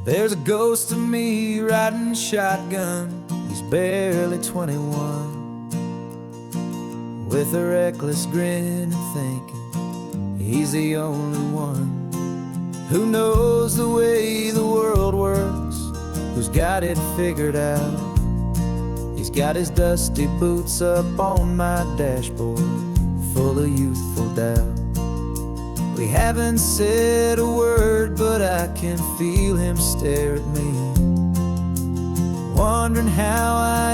There's a ghost of me riding shotgun. He's barely 21, with a reckless grin and thinking he's the only one who knows the way the world works, who's got it figured out. He's got his dusty boots up on my dashboard, full of youthful doubt. We haven't said a word, but I can feel him stare at me, wondering how I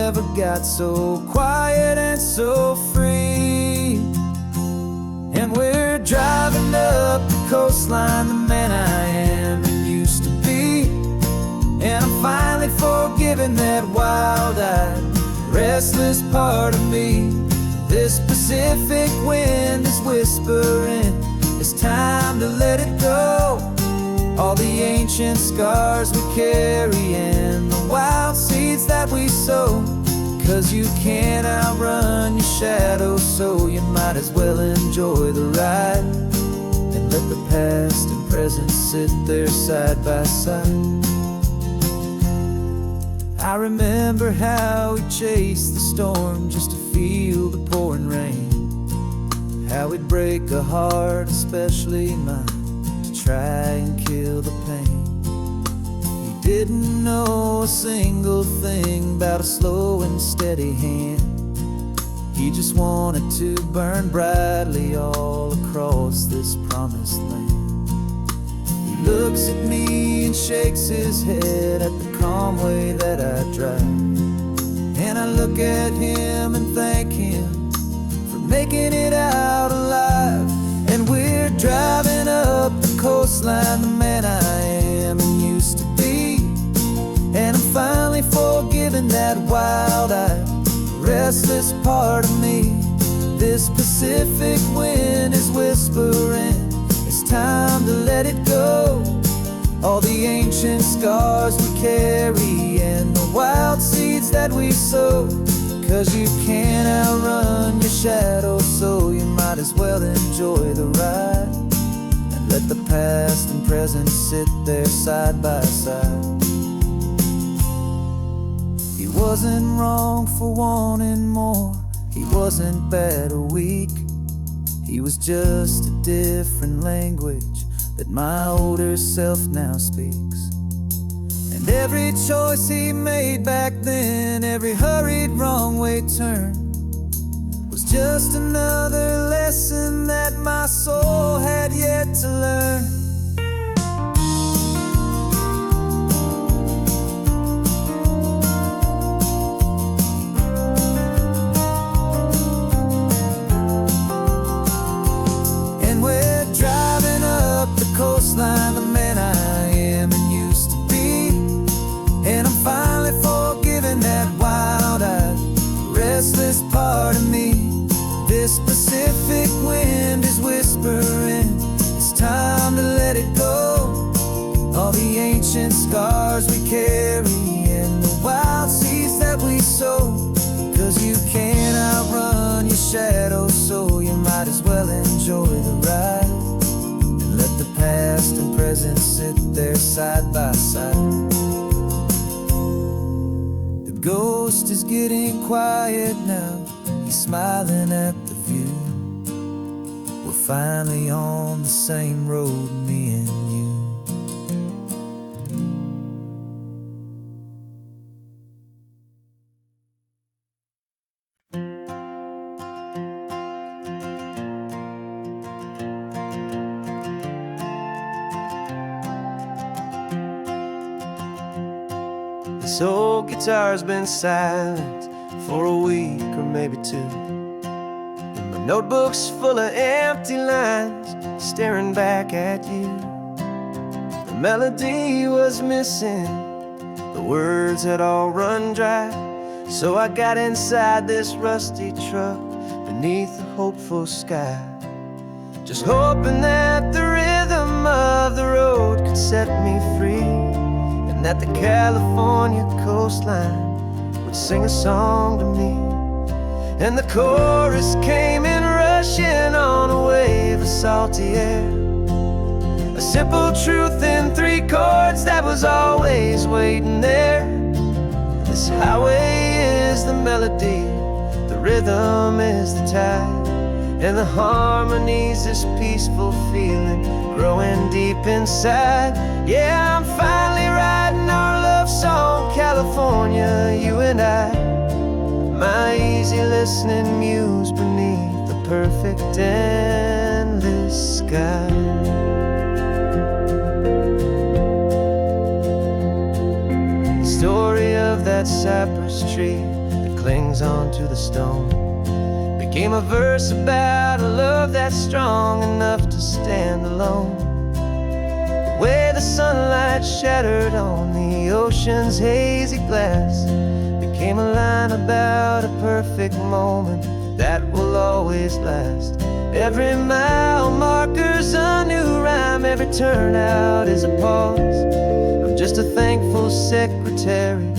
ever got so quiet and so free. And we're driving up the coastline, the man I am and used to be. And I'm finally forgiving that wild-eyed, restless part of me. This Pacific wind is whispering, it's time to let it go. All the ancient scars we carry and the wild seeds that we sow. 'Cause you can't outrun your shadow, so you might as well enjoy the ride and let the past and present sit there side by side. I remember how we chased the storm just to feel the pouring rain, how we'd break a heart, especially mine, to try and kill the pain. He didn't know a single thing about a slow and steady hand. He just wanted to burn brightly all across this promised land. He looks at me and shakes his head at the calm way that I drive, and I look at him and thank him for making it out alive. And we're driving up the coastline, the man I am and used to be. And I'm finally forgiving that wild-eyed, restless part of me. This Pacific wind is whispering, it's time to let it go. All the ancient scars we carry and the wild seeds that we sow. 'Cause you can't outrun your shadow, so you might as well enjoy the ride and let the past and present sit there side by side. He wasn't wrong for wanting more, he wasn't bad or weak. He was just a different language that my older self now speaks. And every choice he made back then, every hurried wrong way turn, was just another lesson that my soul had yet to learn. And we're driving up the coastline, the man I am and used to be. And I'm finally forgiving that wild-eyed, restless part of me. This Pacific wind is whispering, it's time to let it go. All the ancient scars we carry and the wild seeds that we sow. 'Cause you can't outrun your shadow, so you might as well enjoy the ride and let the past and present sit there side by side. The ghost is getting quiet now, he's smiling at the view. We're finally on the same road, me and you. This old guitar's been silent for a week or maybe two, and my notebook's full of empty lines staring back at you. The melody was missing, the words had all run dry. So I got inside this rusty truck beneath a hopeful sky, just hoping that the rhythm of the road could set me free, and that the California coastline would sing a song to me. And the chorus came in rushing on a wave of salty air, A simple truth in 3 chords that was always waiting there. This highway is the melody, the rhythm is the tide, and the harmony's this peaceful feeling growing deep inside. Yeah, I'm finally writing our love song, California, you and I. My easy listening muse beneath the perfect endless sky. The story of that cypress tree that clings onto the stone became a verse about a love that's strong enough to stand alone. The way the sunlight shattered on the ocean's hazy glass became a line about a perfect moment that will always last. Every mile marker's a new rhyme, every turnout is a pause. I'm just a thankful secretary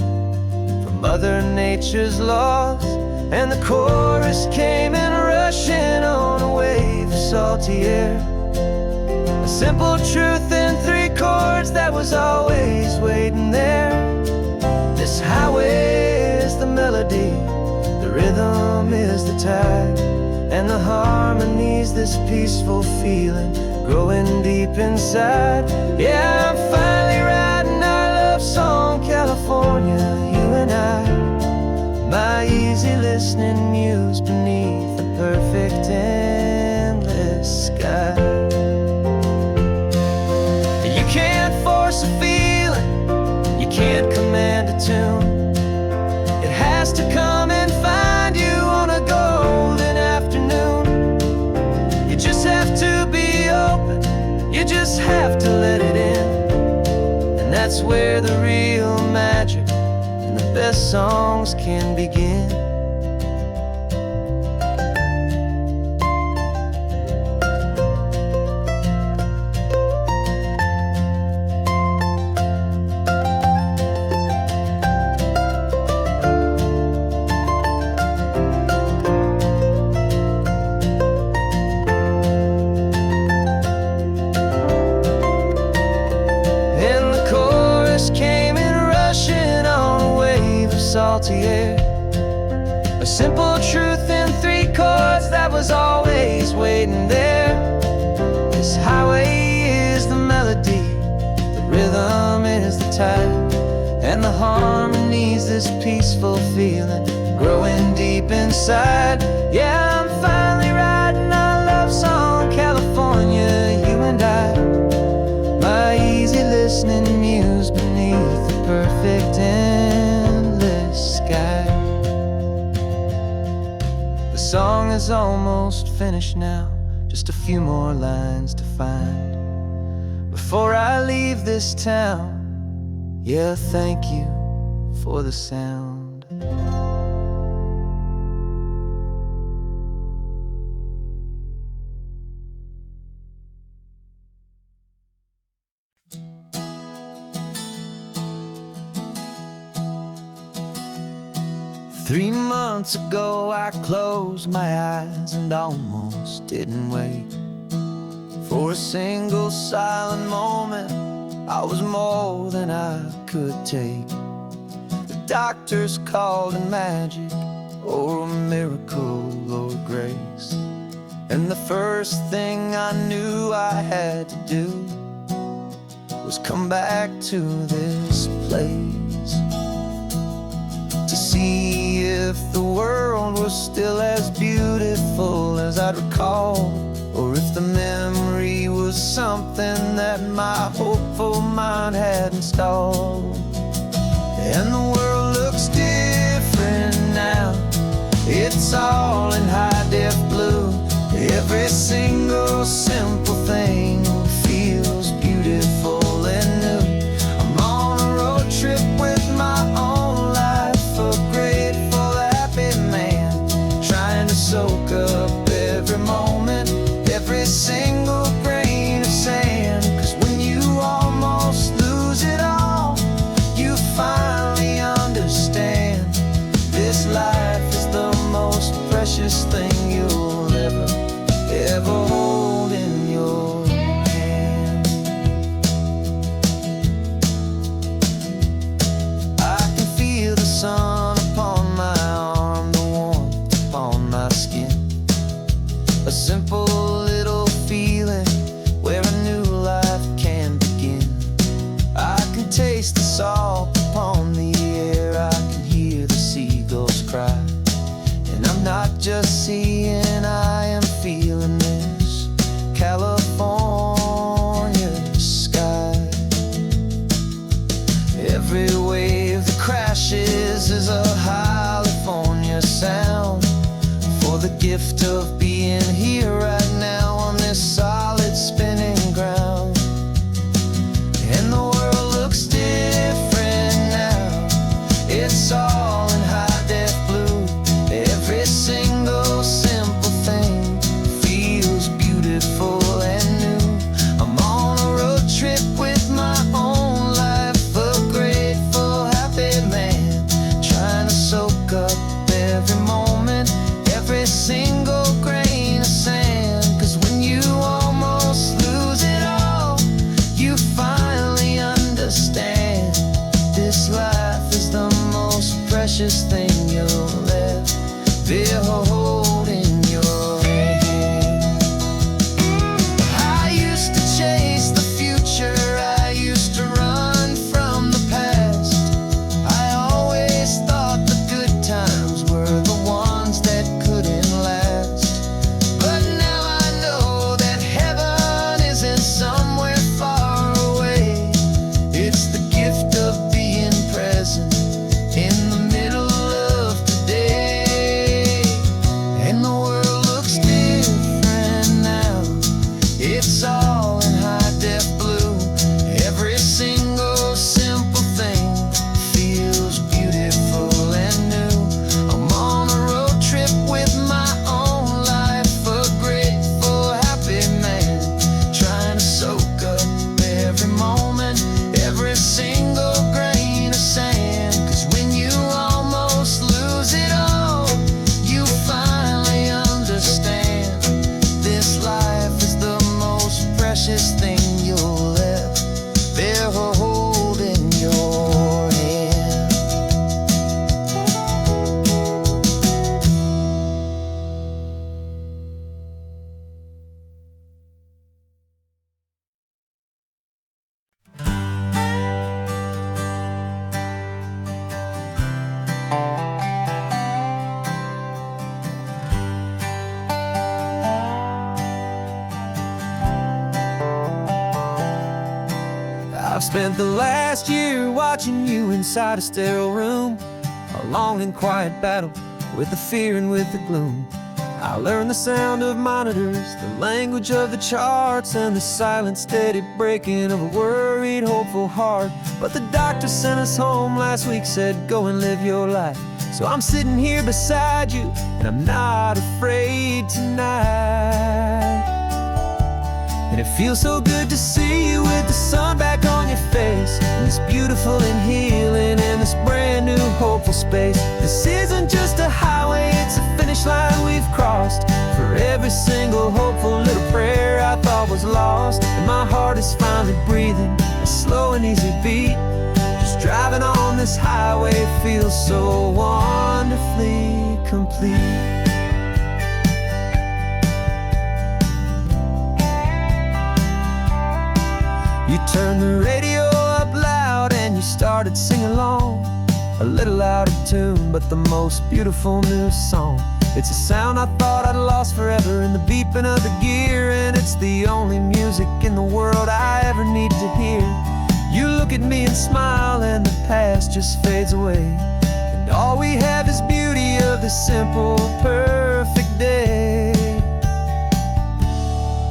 for Mother Nature's laws. And the chorus came in rushing on a wave of salty air. A simple truth in 3 chords that was always waiting there. This highway is the melody, the rhythm is the tide, and the harmony's this peaceful feeling growing deep inside. Yeah, I'm finally writing our love song, California, you and I. My easy listening muse beneath the perfect endless sky. You can't force a feeling, you can't command a tune. It has to come and find you on a golden afternoon. You just have to be open, you just have to let it in. And that's where the real magic and the best songs can begin. And the chorus came in rushing on a wave of salty air. A simple truth in 3 chords that was always waiting there. This highway is the melody, the rhythm is the tide, and the harmony's this peaceful feeling growing deep inside. Yeah, I'm finally writing our love song, California, you and I. My easy listening muse beneath the perfect endless sky. The song is almost finished now, just a few more lines to find before I leave this town. Yeah, thank you for the sound. 3 months ago I closed my eyes and almost didn't wait for a single silent moment. I was more than I could take. The doctors called it magic, or a miracle, or grace. And the first thing I knew I had to do was come back to this place, to see if the world was still as beautiful as I'd recall, or if the memory was something that my hopeful mind had installed. And the world looks different now, it's all in high-def blue. Every single simple thing feels beautiful and new. I'm on a road trip with my own life, a grateful, happy man, trying to soak up every moment, every single grain of sand. 'Cause when you almost lose it all, you finally understand this life is the most precious a simple little feeling where a new life can begin. I can taste the salt upon the air, I can hear the seagulls cry. And I'm not just seeing, I am feeling this California sky. Every wave that crashes is a California sound, for the gift of being here right now on this solid spinning ground. And the world looks different now, it's all in high-def blue. Every single simple thing feels beautiful and new. I'm on a road trip with my own life, a grateful, happy man, trying to soak up every moment, every single grain of sand. 'Cause when you almost lose it all, you finally understand this life is the most precious thing you'll ever hold in your hand. I used to chase the future, I used to run from the past. I always thought the good times were the ones that couldn't last. But now I know that heaven isn't somewhere far away. It's the gift of being present in the middle of today. And the world looks different now, it's all in high-def blue. Every single simple thing feels beautiful and new. I'm on a road trip with my own life, a grateful, happy man, trying to soak up every moment, every single grain of sand. 'Cause when you almost lose it all, you finally understand this life is the most precious thing you'll ever hold in your hand. I've spent the last year watching you inside a sterile room, a long and quiet battle with the fear and with the gloom. I learned the sound of monitors, the language of the charts, and the silent, steady breaking of a worried, hopeful heart. But the doctor sent us home last week, said, go and live your life. So I'm sitting here beside you, and I'm not afraid tonight. And it feels so good to see you with the sun back on your face, and this beautiful and healing and this brand new hopeful space. This isn't just a highway, it's a finish line we've crossed. For every single hopeful little prayer I thought was lost, and my heart is finally breathing a slow and easy beat. Just driving on this highway feels so wonderfully complete. You turned the radio up loud and you started singing along, a little out of tune, but the most beautiful new song. It's a sound I thought I'd lost forever in the beeping of the gear, and it's the only music in the world I ever need to hear. You look at me and smile and the past just fades away, and all we have is beauty of this simple, perfect day.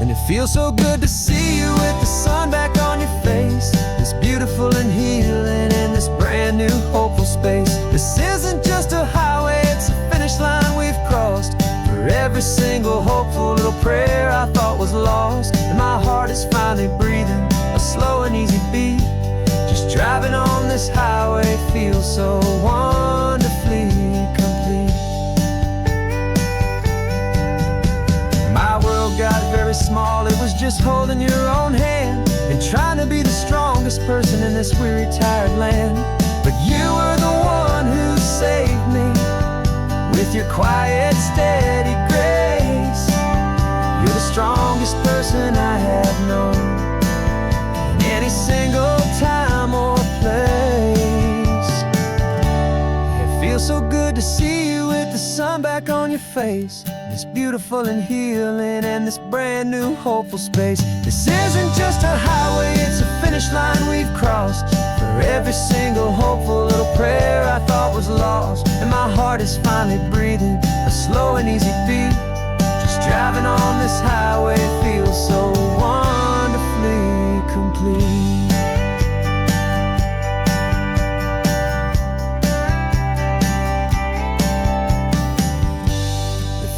And it feels so good to see you with the sun back on your face, this beautiful and healing and this brand new hopeful space. This isn't just a highway, it's a finish line we've crossed. For every single hopeful little prayer I thought was lost, and my heart is finally breathing a slow and easy beat. Just driving on this highway feels so wonderfully complete. My world got very small, it was just holding your own hand and trying to be the strongest person in this weary, tired land. But you were the one who saved me with your quiet, steady grace. person I have known in any single time or place. It feels so good to see you with the sun back on your face. It's beautiful and healing in this brand new hopeful space. This isn't just a highway, it's a finish line we've crossed. For every single hopeful little prayer I thought was lost, and my heart is finally breathing a slow and easy beat. Just driving on this highway feels so wonderfully complete.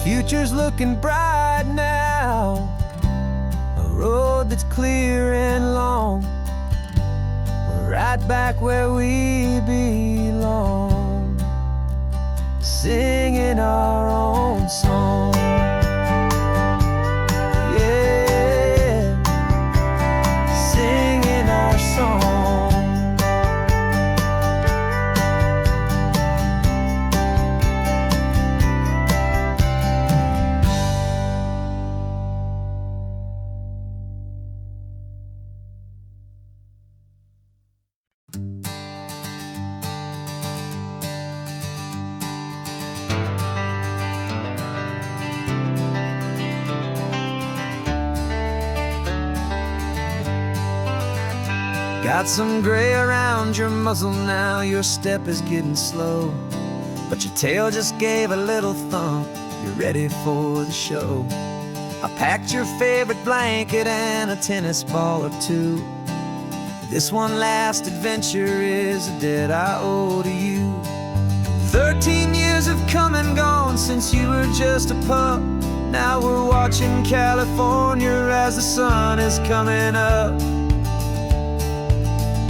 Future's looking bright now, a road that's clear and long. We're right back where we belong, singing our own song. Yeah, singing our song. Got some gray around your muzzle now, your step is getting slow, but your tail just gave a little thump, you're ready for the show. I packed your favorite blanket and a tennis ball or two. This one last adventure is a debt I owe to you. 13 years have come and gone since you were just a pup. Now we're watching California as the sun is coming up.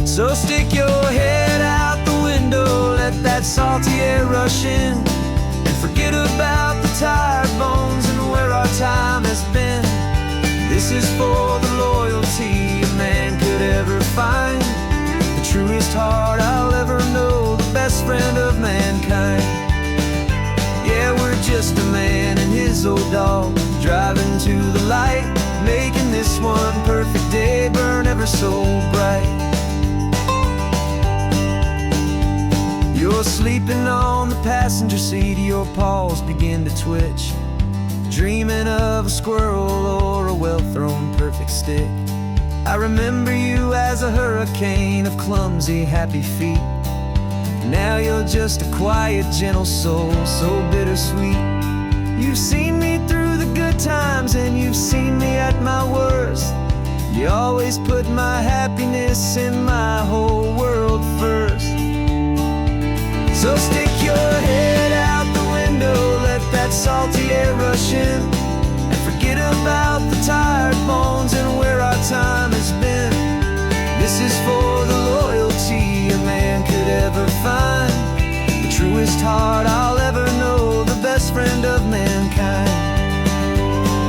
So stick your head out the window, let that salty air rush in, and forget about the tired bones and where our time has been. This is for the loyalty a man could ever find, the truest heart I'll ever know, the best friend of mankind. Yeah, we're just a man and his old dog, driving to the light, making this one perfect day burn ever so bright. You're sleeping on the passenger seat, your paws begin to twitch, dreaming of a squirrel or a well-thrown perfect stick. I remember you as a hurricane of clumsy, happy feet. Now you're just a quiet, gentle soul, so bittersweet. You've seen me through the good times and you've seen me at my worst. You always put my happiness in my whole world first. So stick your head out the window, let that salty air rush in, and forget about the tired bones and where our time has been. This is for the loyalty a man could ever find, the truest heart I'll ever know, the best friend of mankind.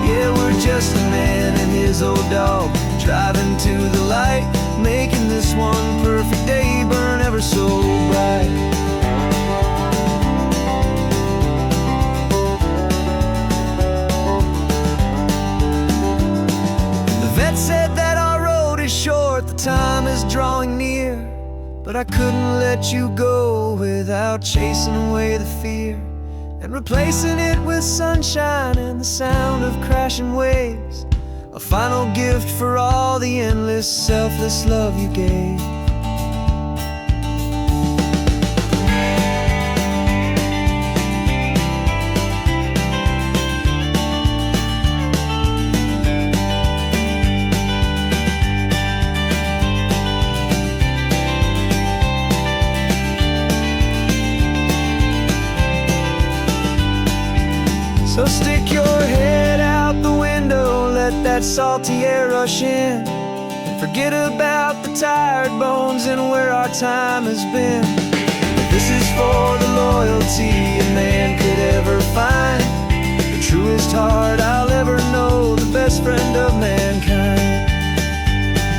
Yeah, we're just a man and his old dog, driving to the light, making this one perfect day burn ever so bright. Said that our road is short, the time is drawing near, but I couldn't let you go without chasing away the fear and replacing it with sunshine and the sound of crashing waves, a final gift for all the endless, selfless love you gave. So stick your head out the window, let that salty air rush in, and forget about the tired bones and where our time has been. This is for the loyalty a man could ever find, the truest heart I'll ever know, the best friend of mankind.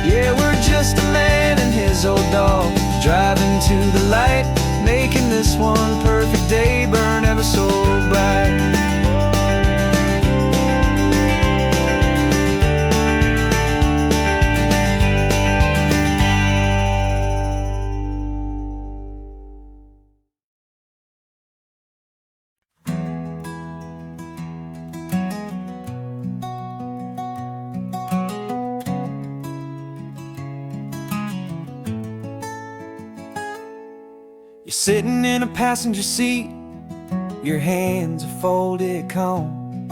Yeah, we're just a man and his old dog, driving to the light, making this one perfect day burn ever so bright. You're sitting in a passenger seat, your hands are folded calm.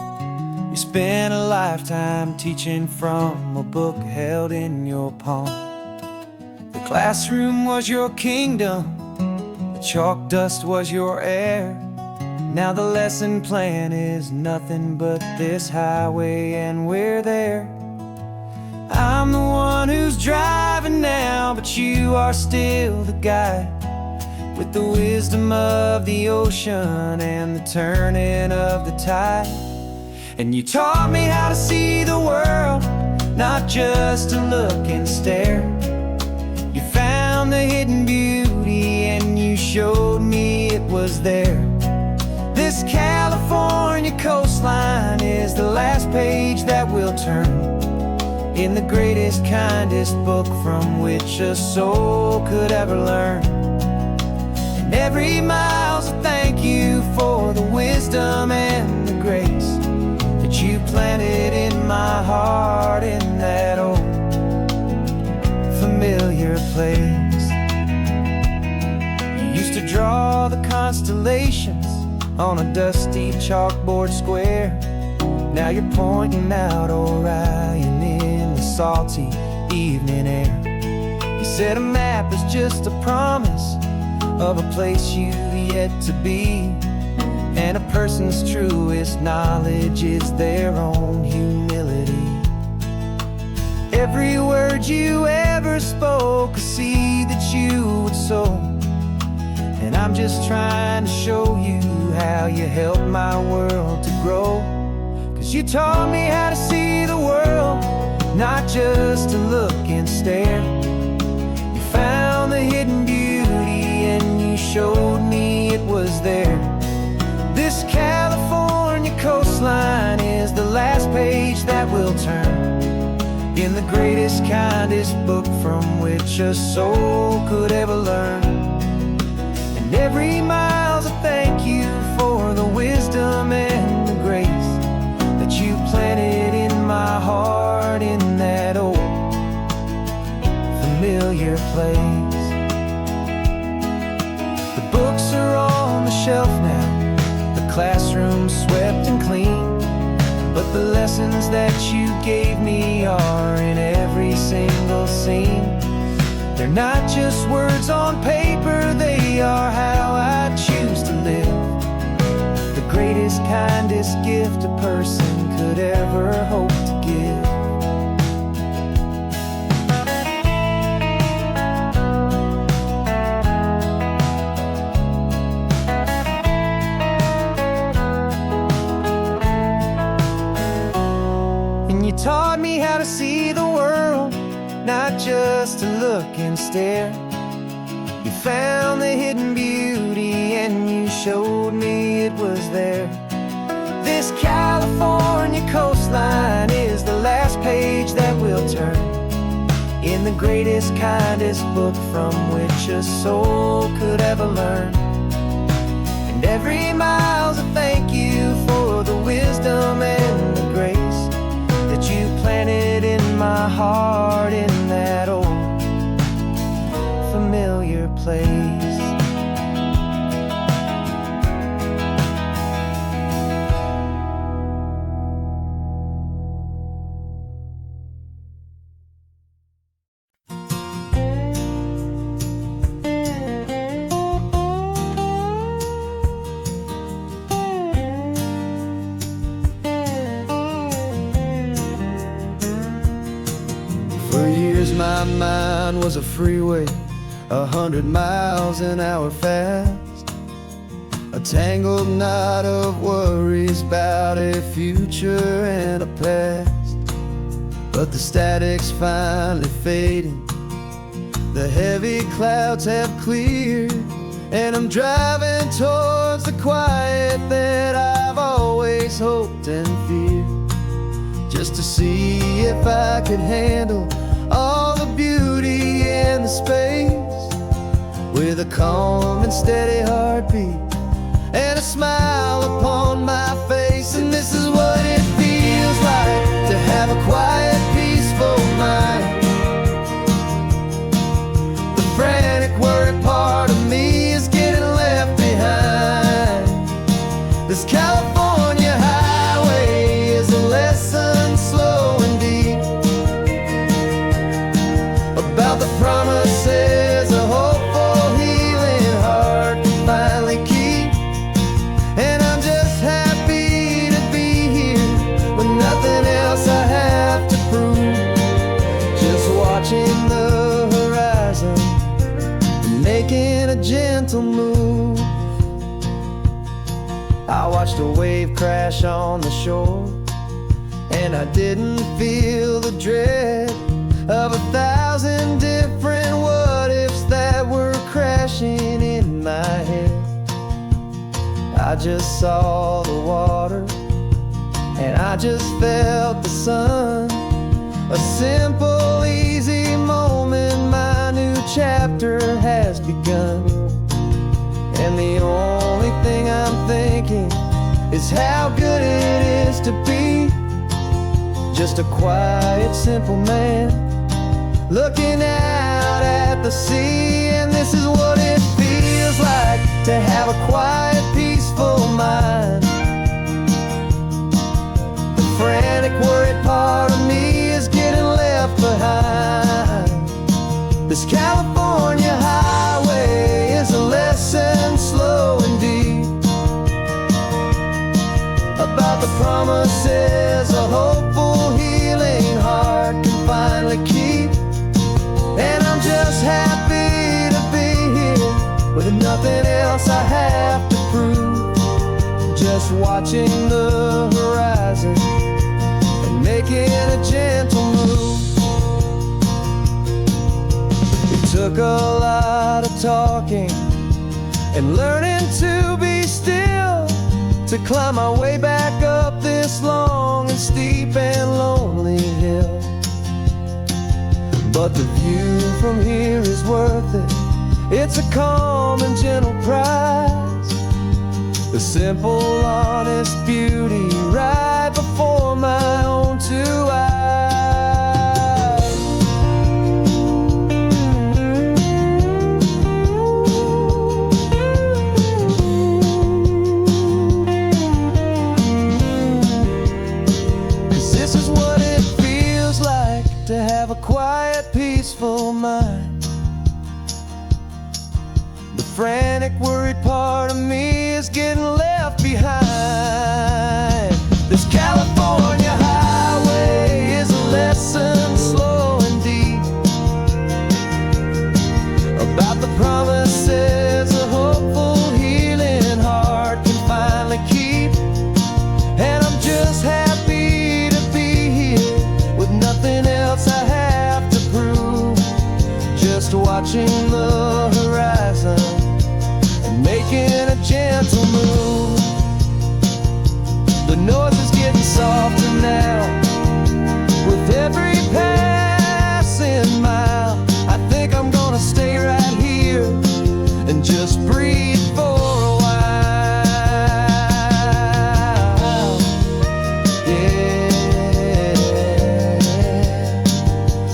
You spent a lifetime teaching from a book held in your palm. The classroom was your kingdom, the chalk dust was your air. Now the lesson plan is nothing but this highway and we're there. I'm the one who's driving now, but you are still the guide, with the wisdom of the ocean and the turning of the tide. And you taught me how to see the world, not just to look and stare. You found the hidden beauty and you showed me it was there. This California coastline is the last page that we'll turn in the greatest, kindest book from which a soul could ever learn. And every mile's a thank you for the wisdom and the grace that you planted in my heart in that old familiar place. You used to draw the constellations on a dusty chalkboard square. Now you're pointing out Orion in the salty evening air. You said a map is just a promise of a place you've yet to be, and a person's truest knowledge is their own humility. Every word you ever spoke, a seed that you would sow, and I'm just trying to show you how you helped my world to grow. 'Cause you taught me how to see the world, not just to look and stare. You found the hidden beauty and you showed me it was there. This California coastline is the last page that we'll turn in the greatest, kindest book from which a soul could ever learn. And every mile's a thank you for the wisdom and the grace that you planted in my heart in that old familiar place. The books are on the shelf now, the classroom swept and clean, but the lessons that you gave me are in every single scene. They're not just words on paper, they are how I choose to live. The greatest, kindest gift a person could ever hope to give. And you taught me how to see the world, not just to look and stare. You found the hidden beauty and you showed me it was there. This California coastline is the last page that we'll turn in the greatest, kindest book from which a soul could ever learn. And every mile's a thank you for the wisdom and the grace that you planted in my heart in that old familiar place. For years my mind was a freeway, 100 miles an hour fast, a tangled knot of worries about a future and a past. But the static's finally fading, the heavy clouds have cleared, and I'm driving towards the quiet that I've always hoped and feared, just to see if I could handle all the beauty and the space, with a calm and steady heartbeat and a smile upon my face. And this is what it feels like to have a quiet, peaceful mind. The frantic, worried part of me is getting about the promises a hopeful, healing heart can finally keep. And I'm just happy to be here with nothing else I have to prove. Just watching the horizon, making a gentle move. I watched a wave crash on the shore, and I didn't feel the dread of 1,000 different what-ifs that were crashing in my head. I just saw the water, and I just felt the sun. A simple, easy moment, my new chapter has begun. And the only thing I'm thinking is how good it is to be just a quiet, simple man looking out at the sea. And this is what it feels like to have a quiet, peaceful mind. The frantic, worried part of me is getting left behind. This California highway is a lesson slow and deep about the promises a hopeful, healing heart can finally keep. And I'm just happy to be here with nothing else I have to prove. Just watching the horizon and making a gentle move. It took a lot of talking and learning to be still to climb my way back up this long and steep and lonely hill. But the view from here is worth it. It's a calm and gentle prize, the simple, honest beauty right before my own two eyes. 'Cause this is what it feels like to have a quiet, peaceful mind. The frantic, worried part of me is getting left behind. This California highway is a lesson slow and deep about the promises a hopeful, healing heart can finally keep. And I'm just happy to be here with nothing else I have to prove. Just watching the horizon and making a gentle move. The noise is getting softer now with every passing mile. I think I'm gonna stay right here and just breathe for a while. Yeah,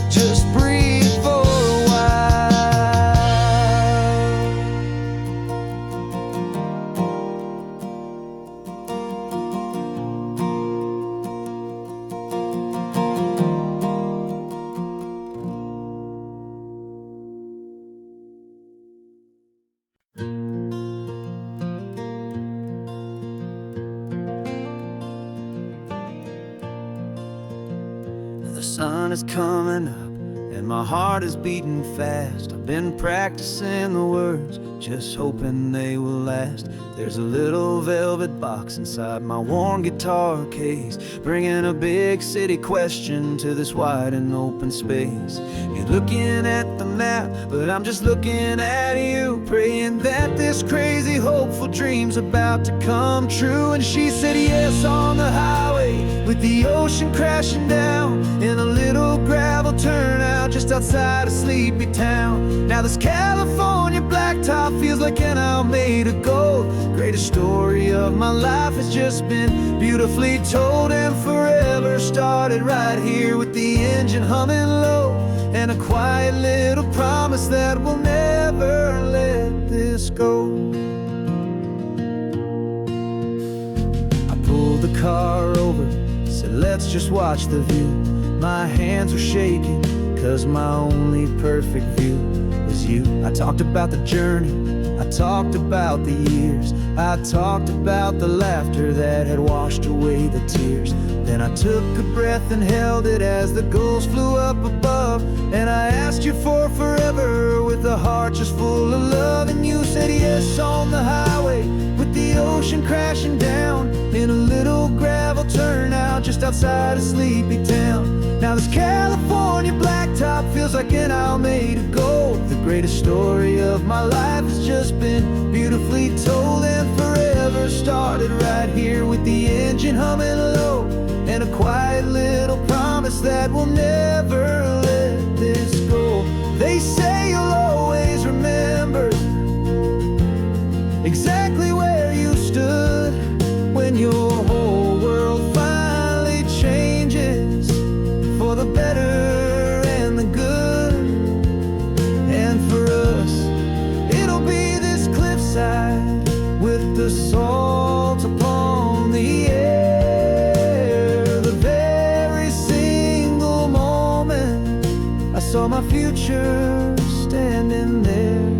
just breathe for a while. The sun is coming up and my heart is beating fast. I've been practicing the words, just hoping they will last. There's a little velvet box inside my worn guitar case, bringing a big city question to this wide and open space. You're looking at the map, but I'm just looking at you, praying that this crazy hopeful dream's about to come true. And she said yes on the highway with the ocean crashing down in a little gravel turnout just outside a sleepy town. Now this California blacktop feels like an hour made of gold. Greatest story of my life has just been beautifully told, and forever started right here with the engine humming low, and a quiet little promise that we'll never let this go. I pulled the car over, said let's just watch the view. My hands were shaking, 'cause my only perfect view was you. I talked about the journey, I talked about the years, I talked about the laughter that had washed away the tears. Then I took a breath and held it as the gulls flew up above, and I asked you for forever with a heart just full of love. And you said yes on the highway with the ocean crashing down in a little gravel turnout just outside of sleepy town. Now this California blacktop feels like an Alameda gold. The greatest story of my life has just been beautifully told, and forever started right here with the engine humming low, and a quiet little promise that we'll never let this go. They say you'll always remember exactly where you stood when your whole world finally changes for the better and the good. And for us, it'll be this cliffside with the salt upon the air. The very single moment I saw my future standing there.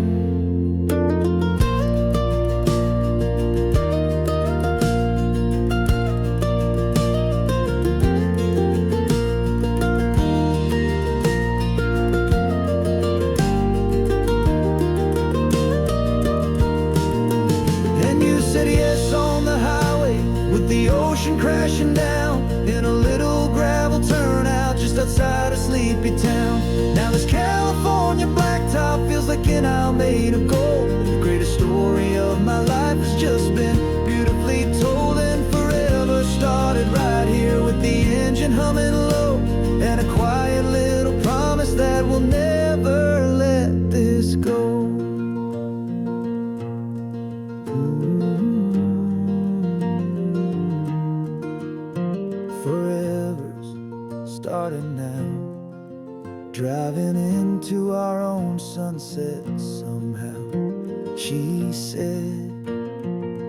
The ocean crashing down in a little gravel turnout just outside of sleepy town. Now this California blacktop feels like an Alameda gold. The greatest story of my life has just been beautifully told, and forever started right here with the engine humming low, and a quiet little promise that we'll never let this go. Forever's starting now, driving into our own sunset somehow. She said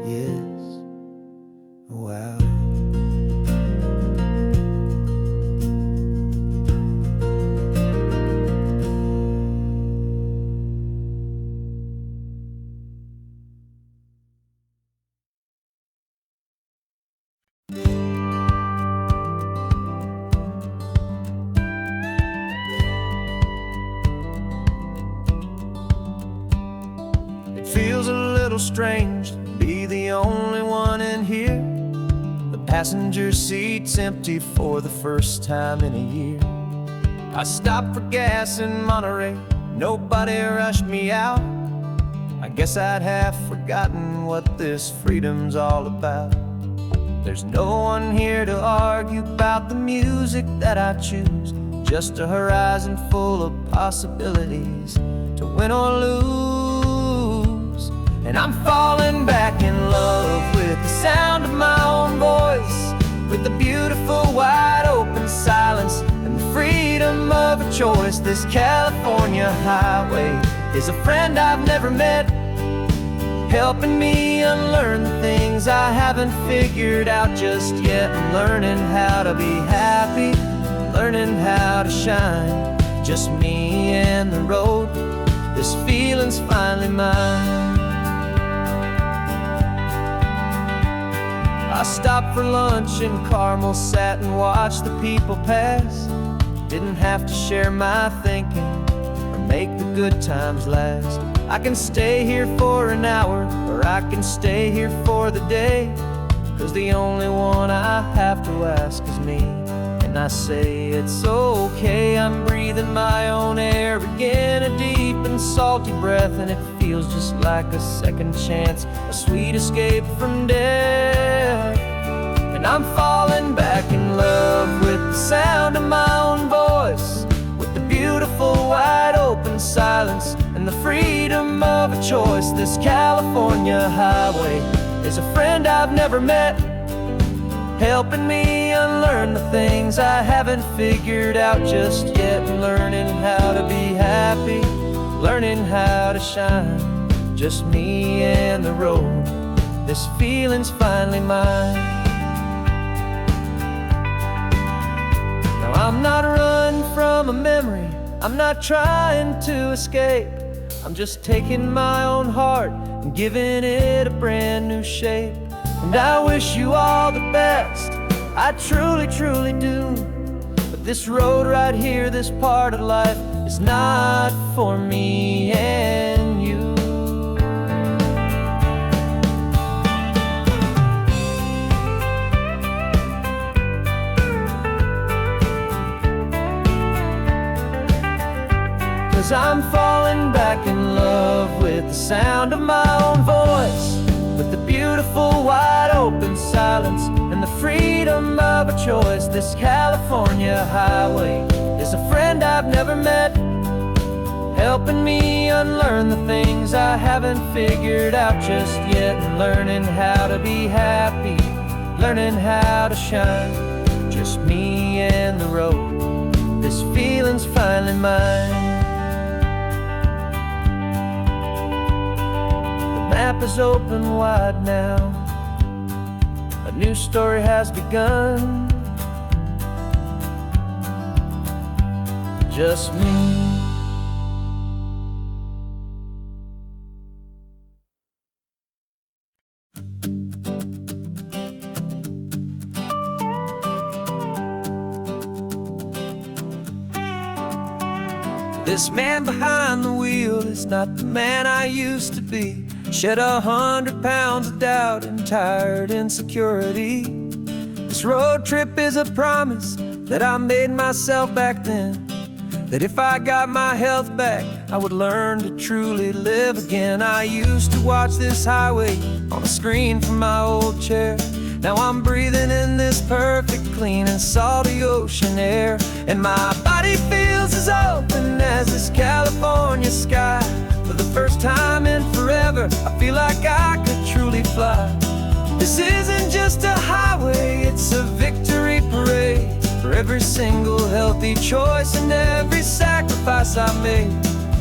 yes, wow. Feels a little strange to be the only one in here. The passenger seat's empty for the first time in a year. I stopped for gas in Monterey, nobody rushed me out. I guess I'd have forgotten what this freedom's all about. There's no one here to argue about the music that I choose, just a horizon full of possibilities to win or lose. And I'm falling back in love with the sound of my own voice, with the beautiful wide open silence and the freedom of a choice. This California highway is a friend I've never met, helping me unlearn the things I haven't figured out just yet. I'm learning how to be happy, learning how to shine, just me and the road. This feeling's finally mine. I stopped for lunch in Carmel, sat and watched the people pass. Didn't have to share my thinking or make the good times last. I can stay here for an hour, or I can stay here for the day, 'cause the only one I have to ask is me. And I say it's okay, I'm breathing my own air again, a deep and salty breath, and it feels just like a second chance, a sweet escape from death. And I'm falling back in love with the sound of my own voice, with the beautiful wide open silence and the freedom of a choice. This California highway is a friend I've never met, helping me unlearn the things I haven't figured out just yet. Learning how to be happy, learning how to shine, just me and the road. This feeling's finally mine. Now I'm not running from a memory, I'm not trying to escape, I'm just taking my own heart and giving it a brand new shape. And I wish you all the best, I truly, truly do. But this road right here, this part of life, is not for me and you. 'Cause I'm falling back in love with the sound of my own voice, with the beautiful wide open silence and the freedom of a choice. This California highway is a friend I've never met, helping me unlearn the things I haven't figured out just yet, and learning how to be happy, learning how to shine. Just me and the road, this feeling's finally mine. The map is open wide now, a new story has begun. Just me. This man behind the wheel is not the man I used to be. Shed 100 pounds of doubt and tired insecurity. This road trip is a promise that I made myself back then, that if I got my health back, I would learn to truly live again. I used to watch this highway on a screen from my old chair. Now I'm breathing in this perfect, clean and salty ocean air, and my body feels as open as this California sky. For the first time in forever, I feel like I could truly fly. This isn't just a highway, it's a victory parade for every single healthy choice and every sacrifice I made.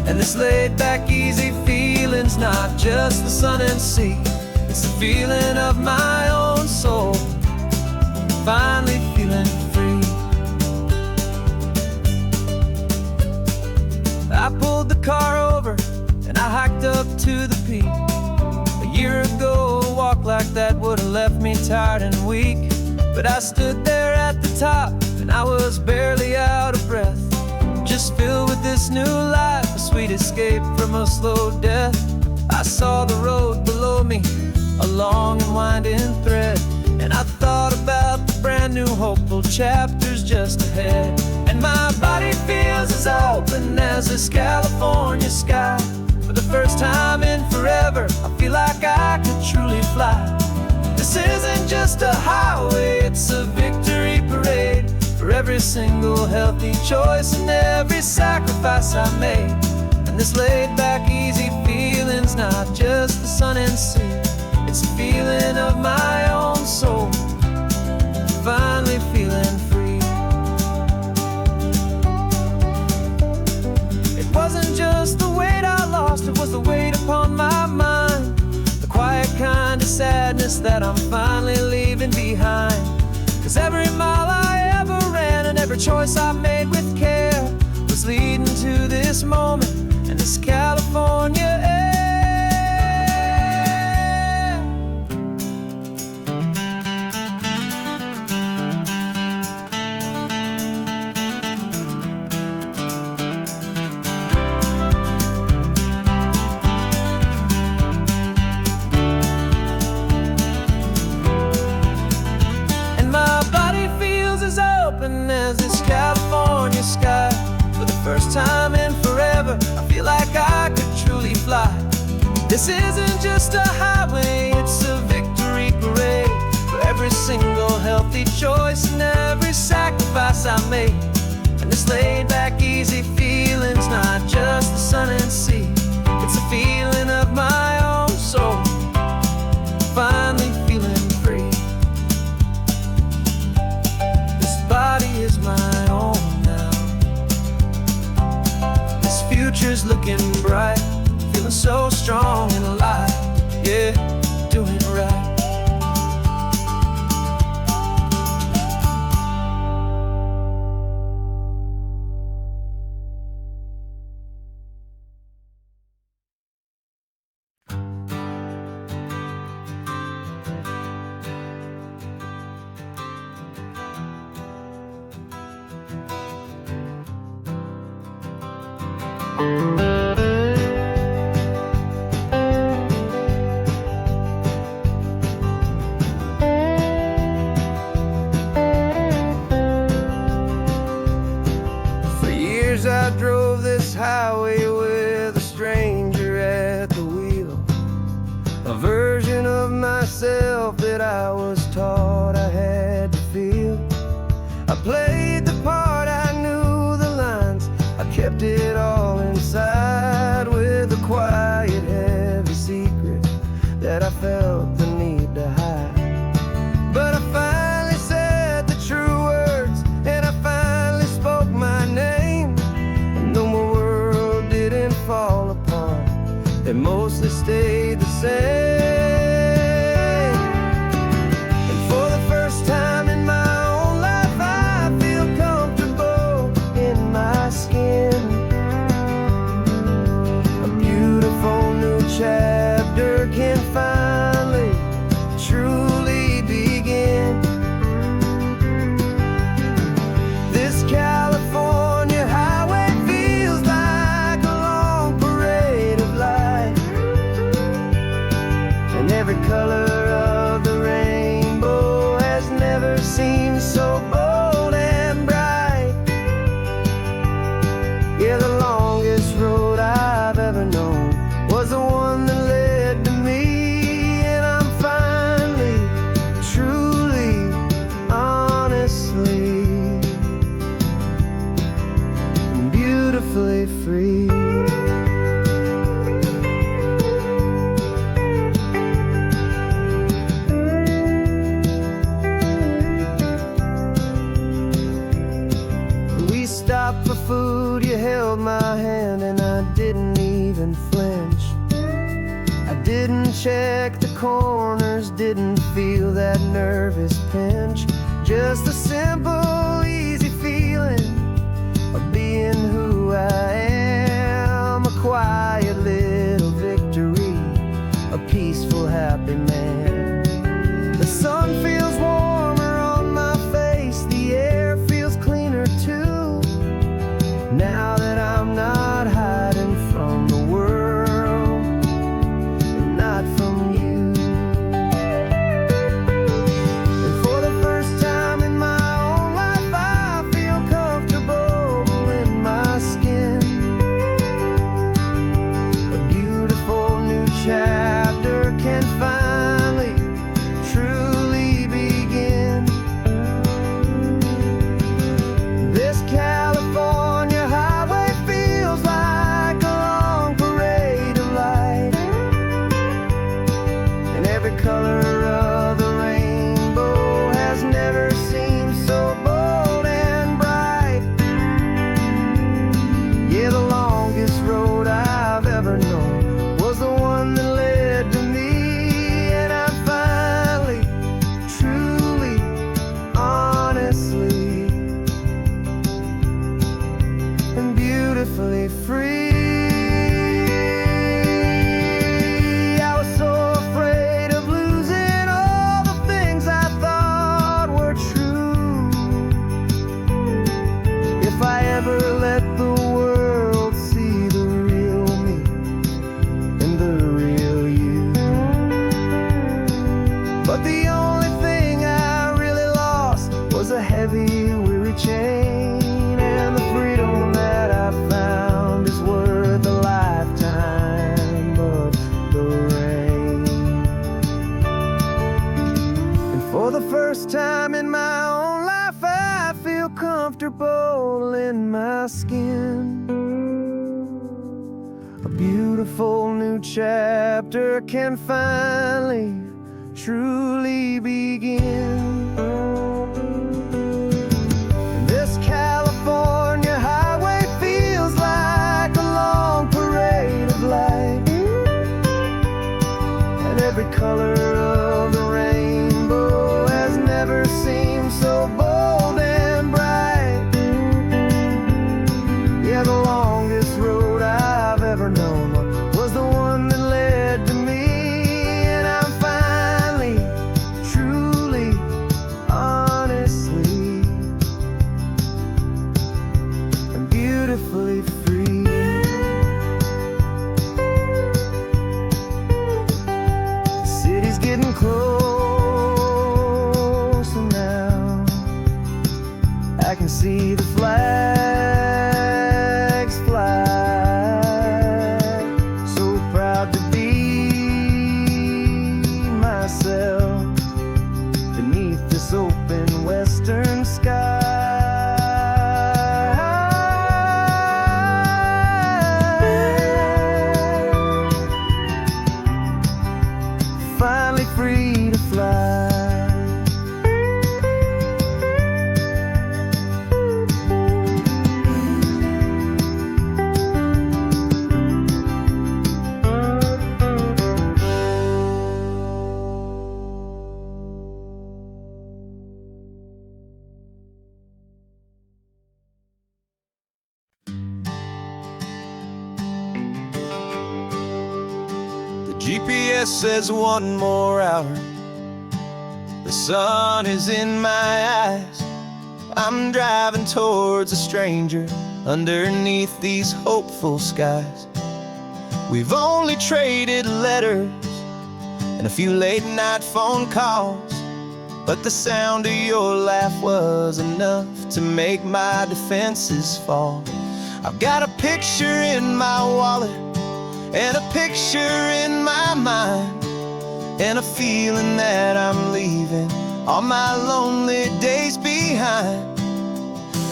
And this laid back, easy feeling's not just the sun and sea, it's the feeling of my own soul, finally feeling free. I pulled the car over and I hiked up to the peak. A year ago, a walk like that would have left me tired and weak. But I stood there at the top and I was barely out of breath, just filled with this new life, a sweet escape from a slow death. I saw the road below me, a long and winding thread, and I thought about the brand new hopeful chapters just ahead. And my body feels as open as this California sky. For the first time in forever, I feel like I could truly fly. This isn't just a highway, it's a victory parade for every single healthy choice and every sacrifice I made. And this laid back, easy feeling's not just the sun and sea, it's a feeling of my own soul, finally feeling free. It wasn't just the weight I lost, it was the weight upon my mind, the quiet kind of sadness that I'm finally leaving behind. 'Cause every mile I ever ran and every choice I made with care was leading to this moment and this California air. As this California sky, for the first time in forever, I feel like I could truly fly. This isn't just a highway, it's a victory parade for every single healthy choice and every sacrifice I made. And this laid back, easy feeling's not just the sun and sea, it's a feeling of my own soul, finally feeling free. Body is my own now. This future's looking bright, feeling so strong and alive. Yeah, doing right. years I drove this highway with a stranger at the wheel, a version of myself that I was taught I had to feel. I played the part, I knew the lines, I kept it all inside with a quiet, heavy secret that I felt the need to hide. But I finally said the true words, and I finally spoke my name. And though my world didn't fall apart, it mostly stayed the same. And for the first time in my own life, I feel comfortable in my skin. A beautiful new chapter can finally truly begin. This California highway feels like a long parade of light, and every color of the rainbow has never seemed so bold and bright. Yeah, the longest road I've ever known was the one that led to me, and I'm finally, truly, honestly, and beautifully free. We stopped for food, you held my hand, and I didn't even flinch. I didn't check the corners, didn't feel that nervous pinch. Just a simple, easy feeling of being who I am. A quiet little victory, a peaceful, happy man. The sun feels warmer on my face, the air feels cleaner too, now that I'm not hiding from the world, and not from you. And for the first time in my own life, I feel comfortable in my skin. A beautiful new chapter can finally truly begin. This California highway feels like a long parade of light, and every color of the rainbow has never seemed so bold and bright. Yeah, the longest road I've ever known was the one that led to me, and I'm finally, truly, honestly, and beautifully free. I was so afraid of losing all the things I thought were true. If I ever let the world see the real me and the real you. But the only thing I really lost was a heavy, weary chain, and the freedom that I found is worth a lifetime of the rain. And for the first time in my own life, I feel comfortable in my skin. A beautiful new chapter can finally, truly begin. This California highway feels like a long parade of light, and every color of the rainbow has never seemed so bold and bright. Yeah, the longest road I've ever known was the one that led to me, and I'm finally, truly, honestly, and beautifully free. The city's getting closer now, I can see the flag GPS says one more hour. The sun is in my eyes. I'm driving towards a stranger underneath these hopeful skies. We've only traded letters and a few late night phone calls, but the sound of your laugh was enough to make my defenses fall. I've got a picture in my wallet and a picture in my mind, and a feeling that I'm leaving all my lonely days behind.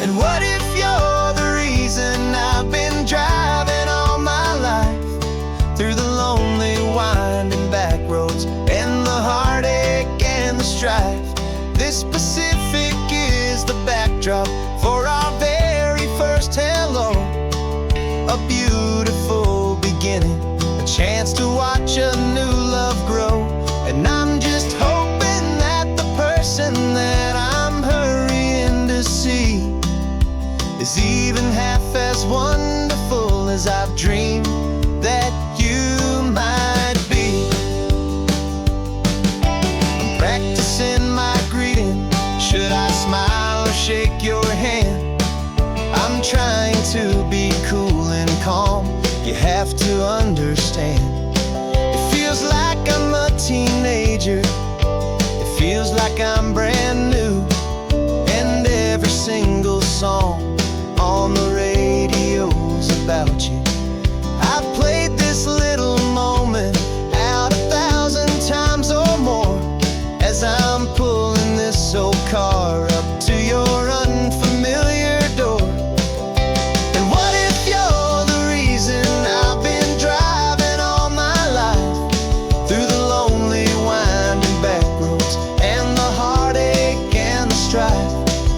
And what if you're the reason I've been driving all my life, through the lonely winding back roads and the heartache and the strife? This Pacific is the backdrop for our very first hello. A beautiful beginning, a chance to watch a new love grow. And I'm just hoping that the person that I'm hurrying to see is even half as wonderful as I've dreamed that you might be. I'm practicing my greeting. Should I smile or shake your hand? I'm trying to be cool and calm. You have to understand. It feels like I'm a teenager. It feels like I'm brand new. And every single song on the radio's about you. I've played this little moment out 1,000 times or more, as I'm pulling this old car up to your unfamiliar door. And what if you're the reason I've been driving all my life, through the lonely winding back roads and the heartache and the strife?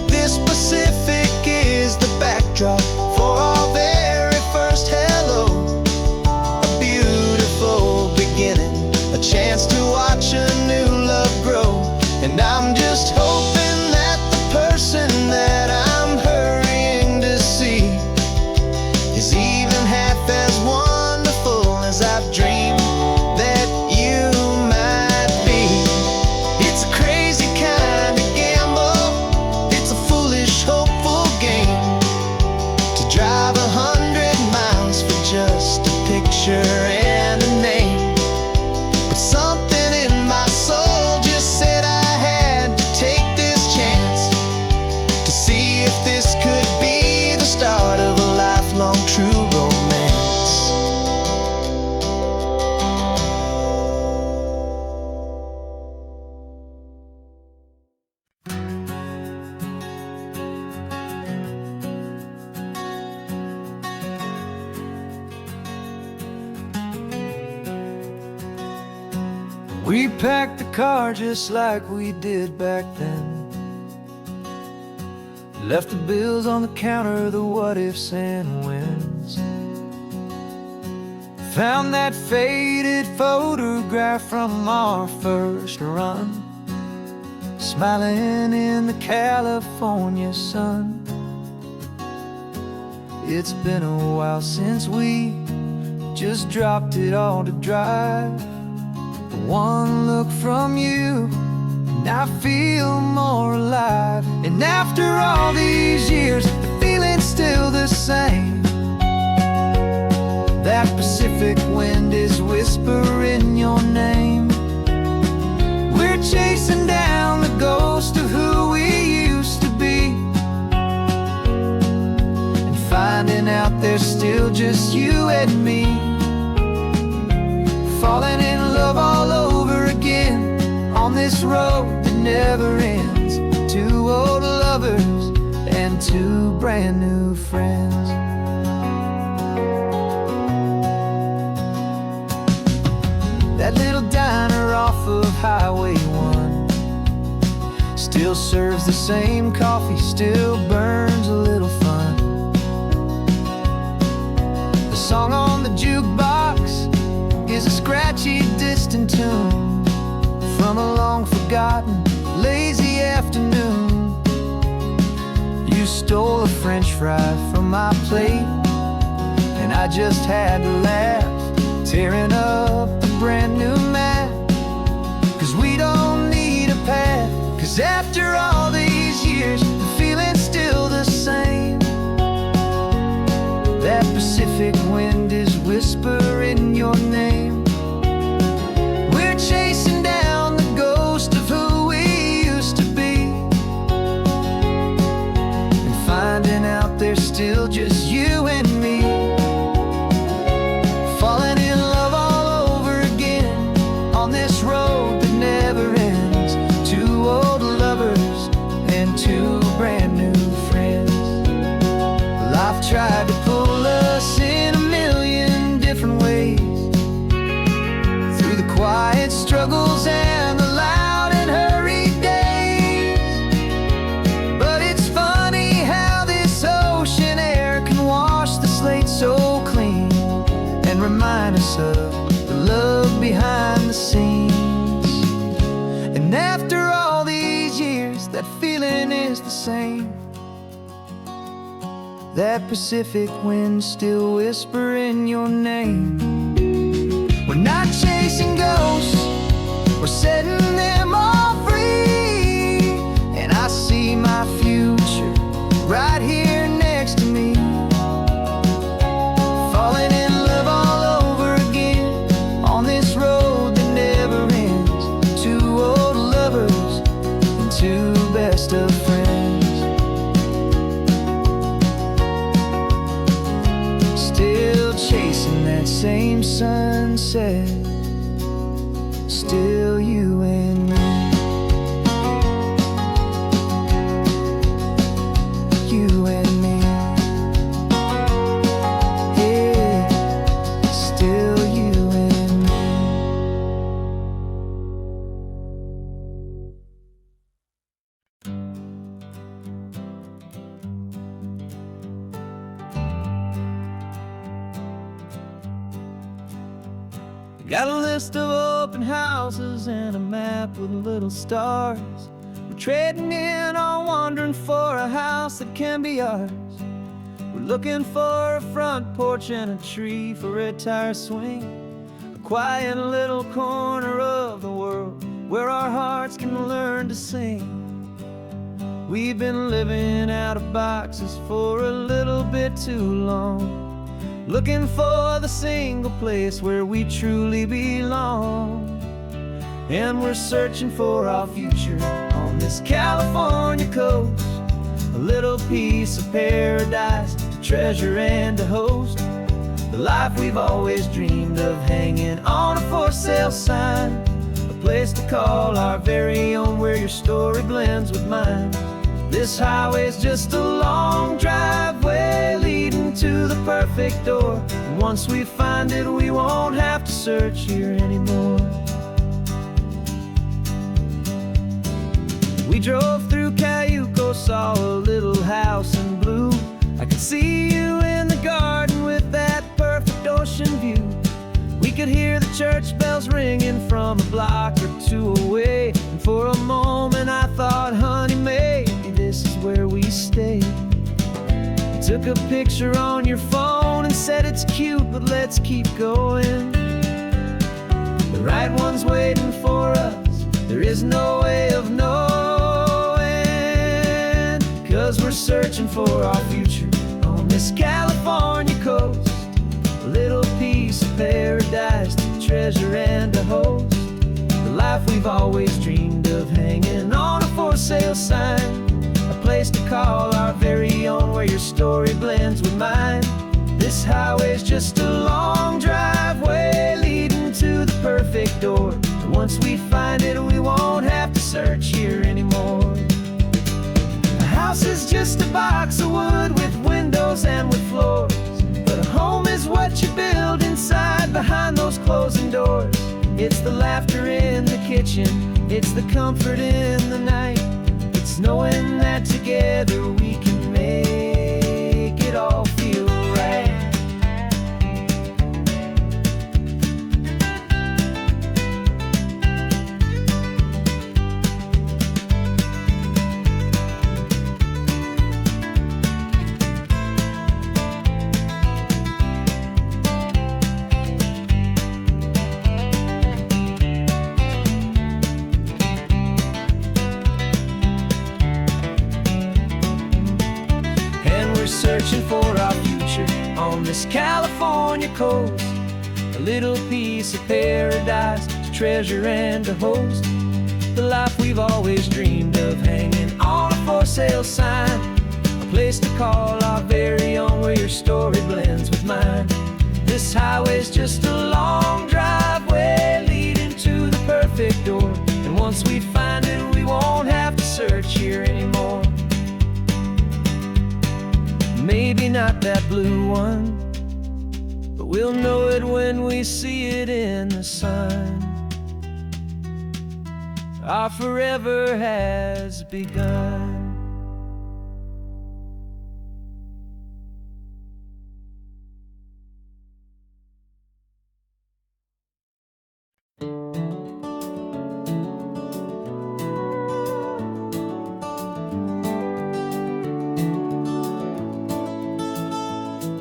This Pacific is the backdrop for our very first hello. A beautiful beginning, a chance to watch a new love grow. And I'm just hoping that the person that I'm hurrying to see is even half as wonderful as I've dreamed that you might be. It's a crazy kind of gamble. It's a foolish, hopeful game to drive 100 miles for just a picture and a name. But something in my soul just said I had to take this chance to see if this could be the start of a lifelong true romance. We packed the car just like we did back then. Left the bills on the counter, the what ifs and whens. Found that faded photograph from our first run, smiling in the California sun. It's been a while since we just dropped it all to drive. One look from you and I feel more alive. And after all these years, the feeling's still the same. That Pacific wind is whispering your name. We're chasing down the ghost of who we used to be, and finding out there's still just you and me. Falling in love all over again on this road that never ends. Two old lovers and two brand new friends. That little diner off of Highway 1 still serves the same coffee, still burns a little fun. The song on the jukebox is a scratchy, distant tune from a long-forgotten, lazy afternoon. You stole a French fry from my plate, and I just had to laugh, tearing up the brand new map. 'Cause we don't need a path, 'cause after all these years, the feeling's still the same. That Pacific wind is whispering your name. We're chasing down the ghost of who we used to be, and finding out there's still just you and me. Falling in love all over again on this road that never ends. Two old lovers and two brand new friends. Life tried to pull us in a million different ways, through the quiet struggles and the loud and hurried days. But it's funny how this ocean air can wash the slate so clean, and remind us of the love behind the scenes. And after all these years, that feeling is the same. That Pacific wind still whispering your name. We're not chasing ghosts, we're setting them all free. And I see my future right here next to me. Falling in love all over again on this road that never ends. Two old lovers and two best of friends. Still chasing that same sunset, still you and me. You and me. Yeah, still you and me. Got a list of open houses and a map with little stars. We're trading in on wandering for a house that can be ours. We're looking for a front porch and a tree for a tire swing, a quiet little corner of the world where our hearts can learn to sing. We've been living out of boxes for a little bit too long, looking for the single place where we truly belong. And we're searching for our future on this California coast, a little piece of paradise to treasure and to host, the life we've always dreamed of, hanging on a for sale sign, a place to call our very own where your story blends with mine. This highway's just a long driveway leading to the perfect door, and once we find it, we won't have to search here anymore. We drove through Cayuco, saw a little house in blue. I could see you in the garden with that perfect ocean view. We could hear the church bells ringing from a block or two away, and for a moment I thought, honey, maybe this is where we stay. You took a picture on your phone and said it's cute, but let's keep going. The right one's waiting for us, there is no way of knowing, 'cause we're searching for our future on this California coast, a little piece of paradise to treasure and to host, the life we've always dreamed of, hanging on a for sale sign, a place to call our very own where your story blends with mine. This highway's just a long driveway leading to the perfect door, and once we find it, we won't have to search here anymore. A house is just a box of wood with windows and with floors, but a home is what you build inside behind those closing doors. It's the laughter in the kitchen, it's the comfort in the night, it's knowing that together we can make it all feel right. searching for our future on this California coast. A little piece of paradise to treasure and to host. The life we've always dreamed of, hanging on a for sale sign. A place to call our very own, where your story blends with mine. This highway's just a long driveway leading to the perfect door. And once we find it, we won't have to search here anymore. Maybe not that blue one, but we'll know it when we see it in the sun. Our forever has begun.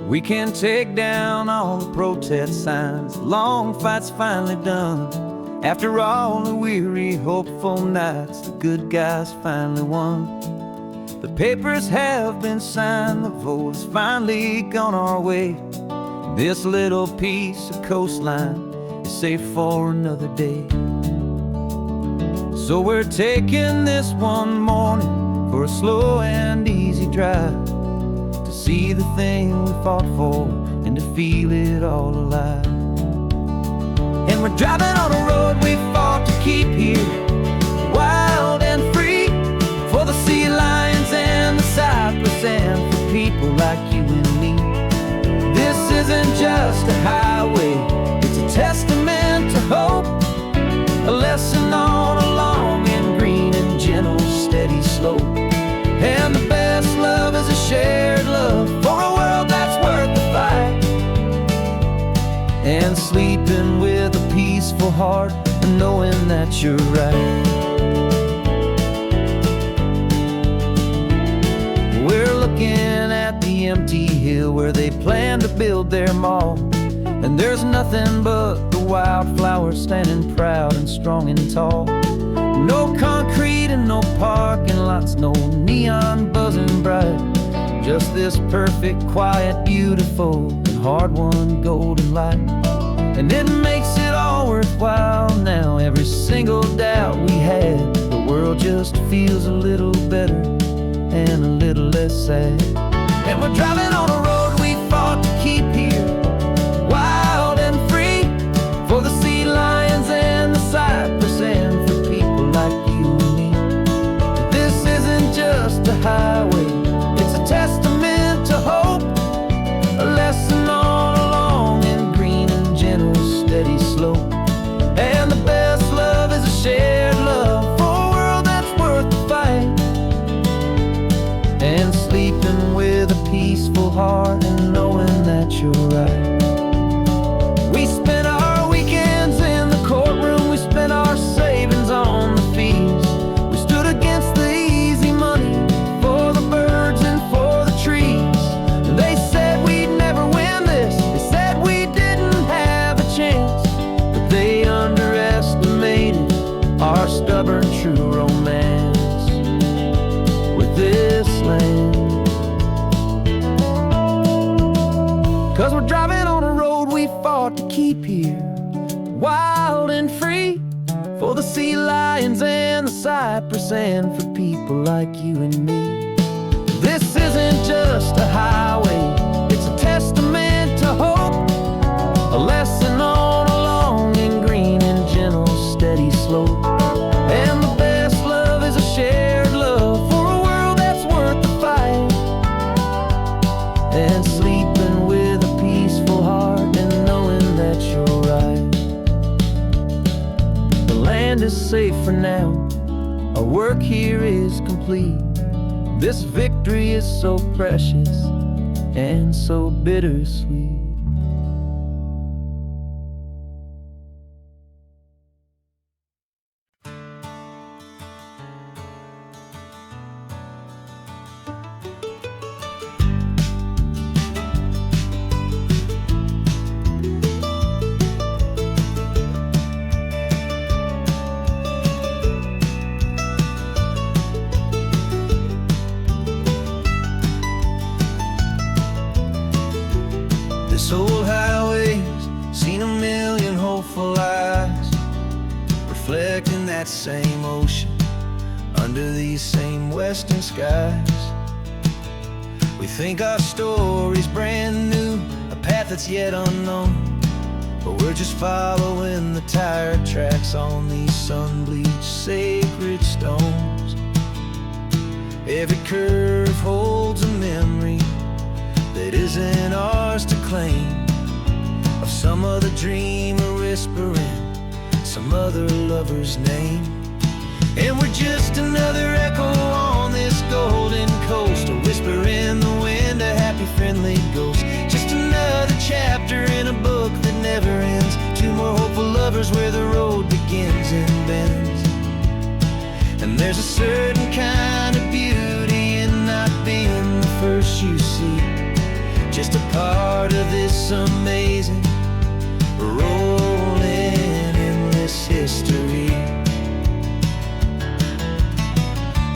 We can take down all the protest signs. Long fight's finally done. After all the weary, hopeful nights, the good guys finally won. The papers have been signed, the vote has finally gone our way. This little piece of coastline is safe for another day. So we're taking this one morning for a slow and easy drive, to see the thing we fought for and to feel it all alive. And we're driving on a road we fought to keep here, wild and free, for the sea lions and the cypress, and for people like you and me. This isn't just a highway, it's a testament to hope, a lesson on a long and green and gentle steady slope. And the best love is a shared love for a world that's worth the fight. And sleeping with a peaceful heart and knowing that you're right. We're looking at the empty hill where they plan to build their mall, and there's nothing but the wildflowers standing proud and strong and tall. No concrete and no parking lots, no neon buzzing bright, just this perfect, quiet, beautiful, and hard-won golden light. And it makes it all worthwhile now. Every single doubt we had, the world just feels a little better and a little less sad. And we're driving on a road we fought to keep here, wild and free, for the sea lions and the cypress, and for people like you and me. This isn't just a highway, it's a testament to hope, a lesson on a long and green and gentle steady slope. And the best love is a shared love for a world that's worth the fight. And sleeping with a peaceful heart and knowing that you're right. We spent our weekends in the courtroom, we spent our savings on the fees. We stood against the easy money for the birds and for the trees. And they said we'd never win this, they said we didn't have a chance, but they underestimated our stubborn true romance with this land. 'Cause we're driving on a road we fought to keep here, wild and free, for the sea lions and the cypress, and for people like you and me. This isn't just a highway, it's a testament to hope, a lesson on a long and green and gentle steady slope. And the best love is a shared love for a world that's worth the fight. And sleeping with a peaceful heart and knowing that you're right. The land is safe for now, our work here is complete. This victory is so precious and so bittersweet. This old highway's seen a million hopeful eyes, reflecting that same ocean under these same western skies. We think our story's brand new, a path that's yet unknown, but we're just following the tire tracks on these sun-bleached sacred stones. Every curve holds a memory that isn't ours to claim, of some other dreamer whispering some other lover's name. And we're just another echo on this golden coast, a whisper in the wind, a happy friendly ghost. Just another chapter in a book that never ends, two more hopeful lovers where the road begins and bends. And there's a certain kind of beauty in not being the first you see, just a part of this amazing rolling endless history.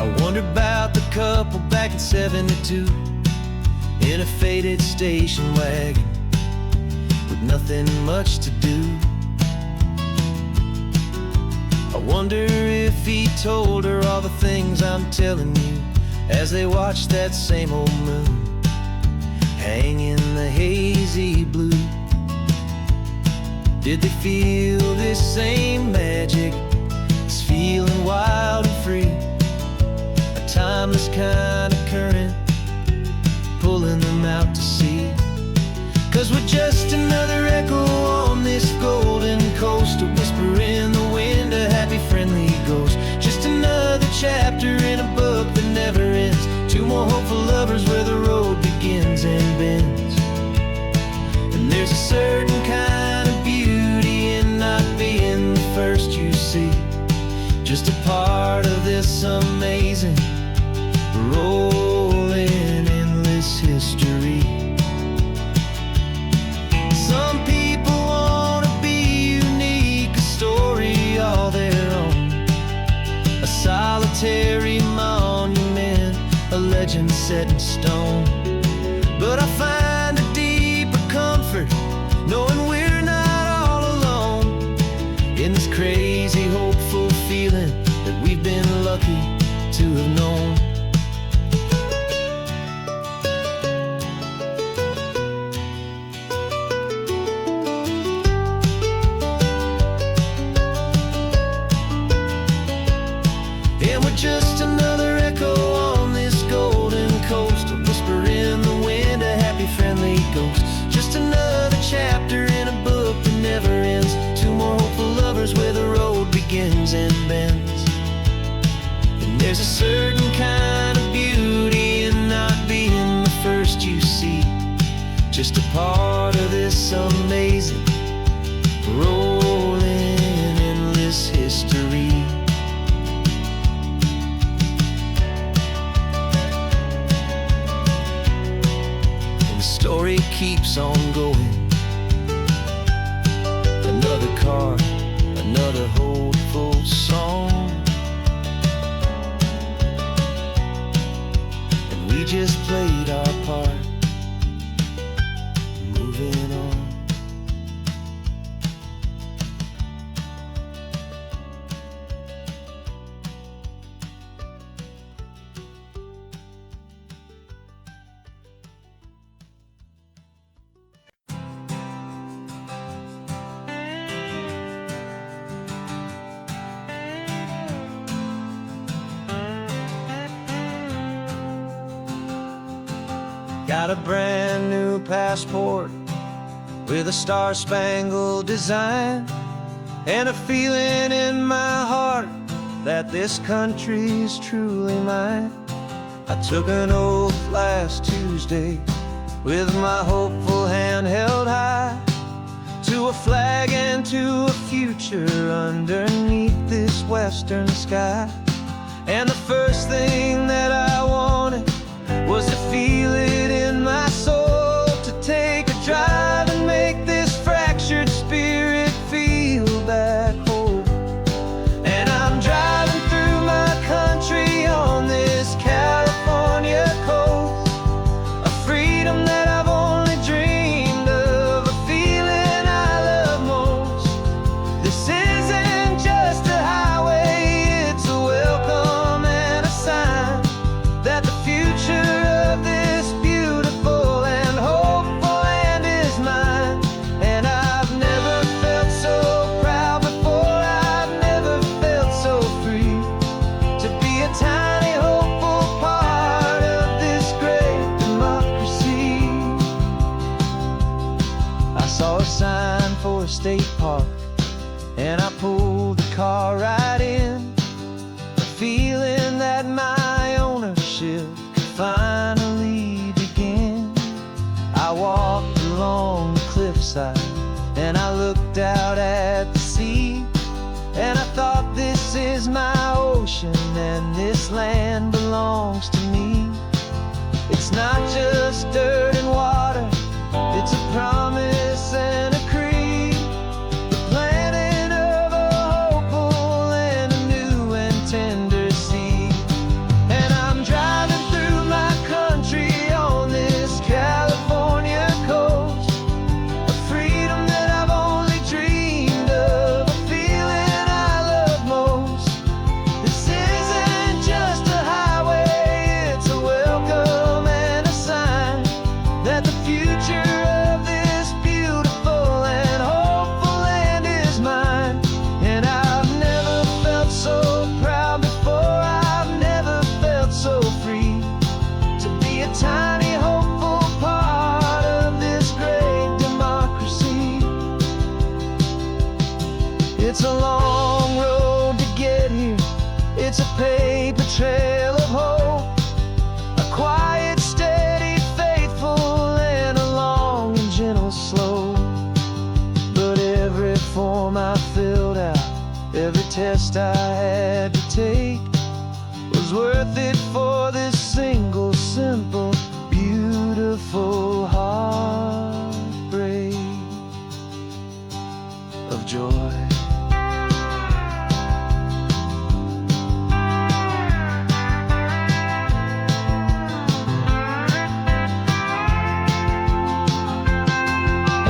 I wonder about the couple back in '72 in a faded station wagon with nothing much to do. I wonder if he told her all the things I'm telling you as they watched that same old moon hang in the hazy blue. Did they feel this same magic, this feeling wild and free, a timeless kind of current pulling them out to sea? 'Cause we're just another echo on this golden coast, a whisper in the wind, a happy friendly ghost. Just another chapter in a book that never ends, two more hopeful lovers where the road begins and bends. And there's a certain kind of beauty in not being the first you see, just a part of this amazing rolling endless history. Some people want to be unique, a story all their own, a solitary monument, a legend set in stone. But I find a deeper comfort knowing we're not all alone in this crazy hopeful feeling that we've been lucky to have known. And we're just another echo on this golden coast, a whisper in the wind, a happy friendly ghost. Just another chapter in a book that never ends, two more hopeful lovers where the road begins and bends. And there's a certain kind of beauty in not being the first you see, just a part of this amazing rolling endless history. Story keeps on going, another card, another hopeful song, and we just played our part, moving on. Got a brand new passport with a star-spangled design, and a feeling in my heart that this country's truly mine. I took an oath last Tuesday with my hopeful hand held high, to a flag and to a future underneath this western sky. And the first thing that I wanted was to feel it in my soul, to take a drive and make this fractured spirit feel back home. And I'm driving through my country on this California coast, a freedom that I've only dreamed of sign for a state park, and I pulled the car right in, feeling that my ownership could finally begin. I walked along the cliffside and I looked out at the sea, and I thought, this is my ocean and this land belongs to me. It's not just dirt and water, it's a promise and a creed, the planting of a hopeful and a new and tender seed. And I'm driving through my country on this California coast, a freedom that I've only dreamed of, a feeling I love most. This isn't just a highway, it's a welcome and a sign that the future of this beautiful and hopeful land is mine. And I've never felt so proud before, I've never felt so free to be a tiny hopeful part of this great democracy. It's a long road to get here, it's a paper trail of hope, a quiet, steady, faithful, and a long and gentle slope. But every form I filled out, every test I had to take, was worth it for this single, simple, beautiful heartbreak of joy.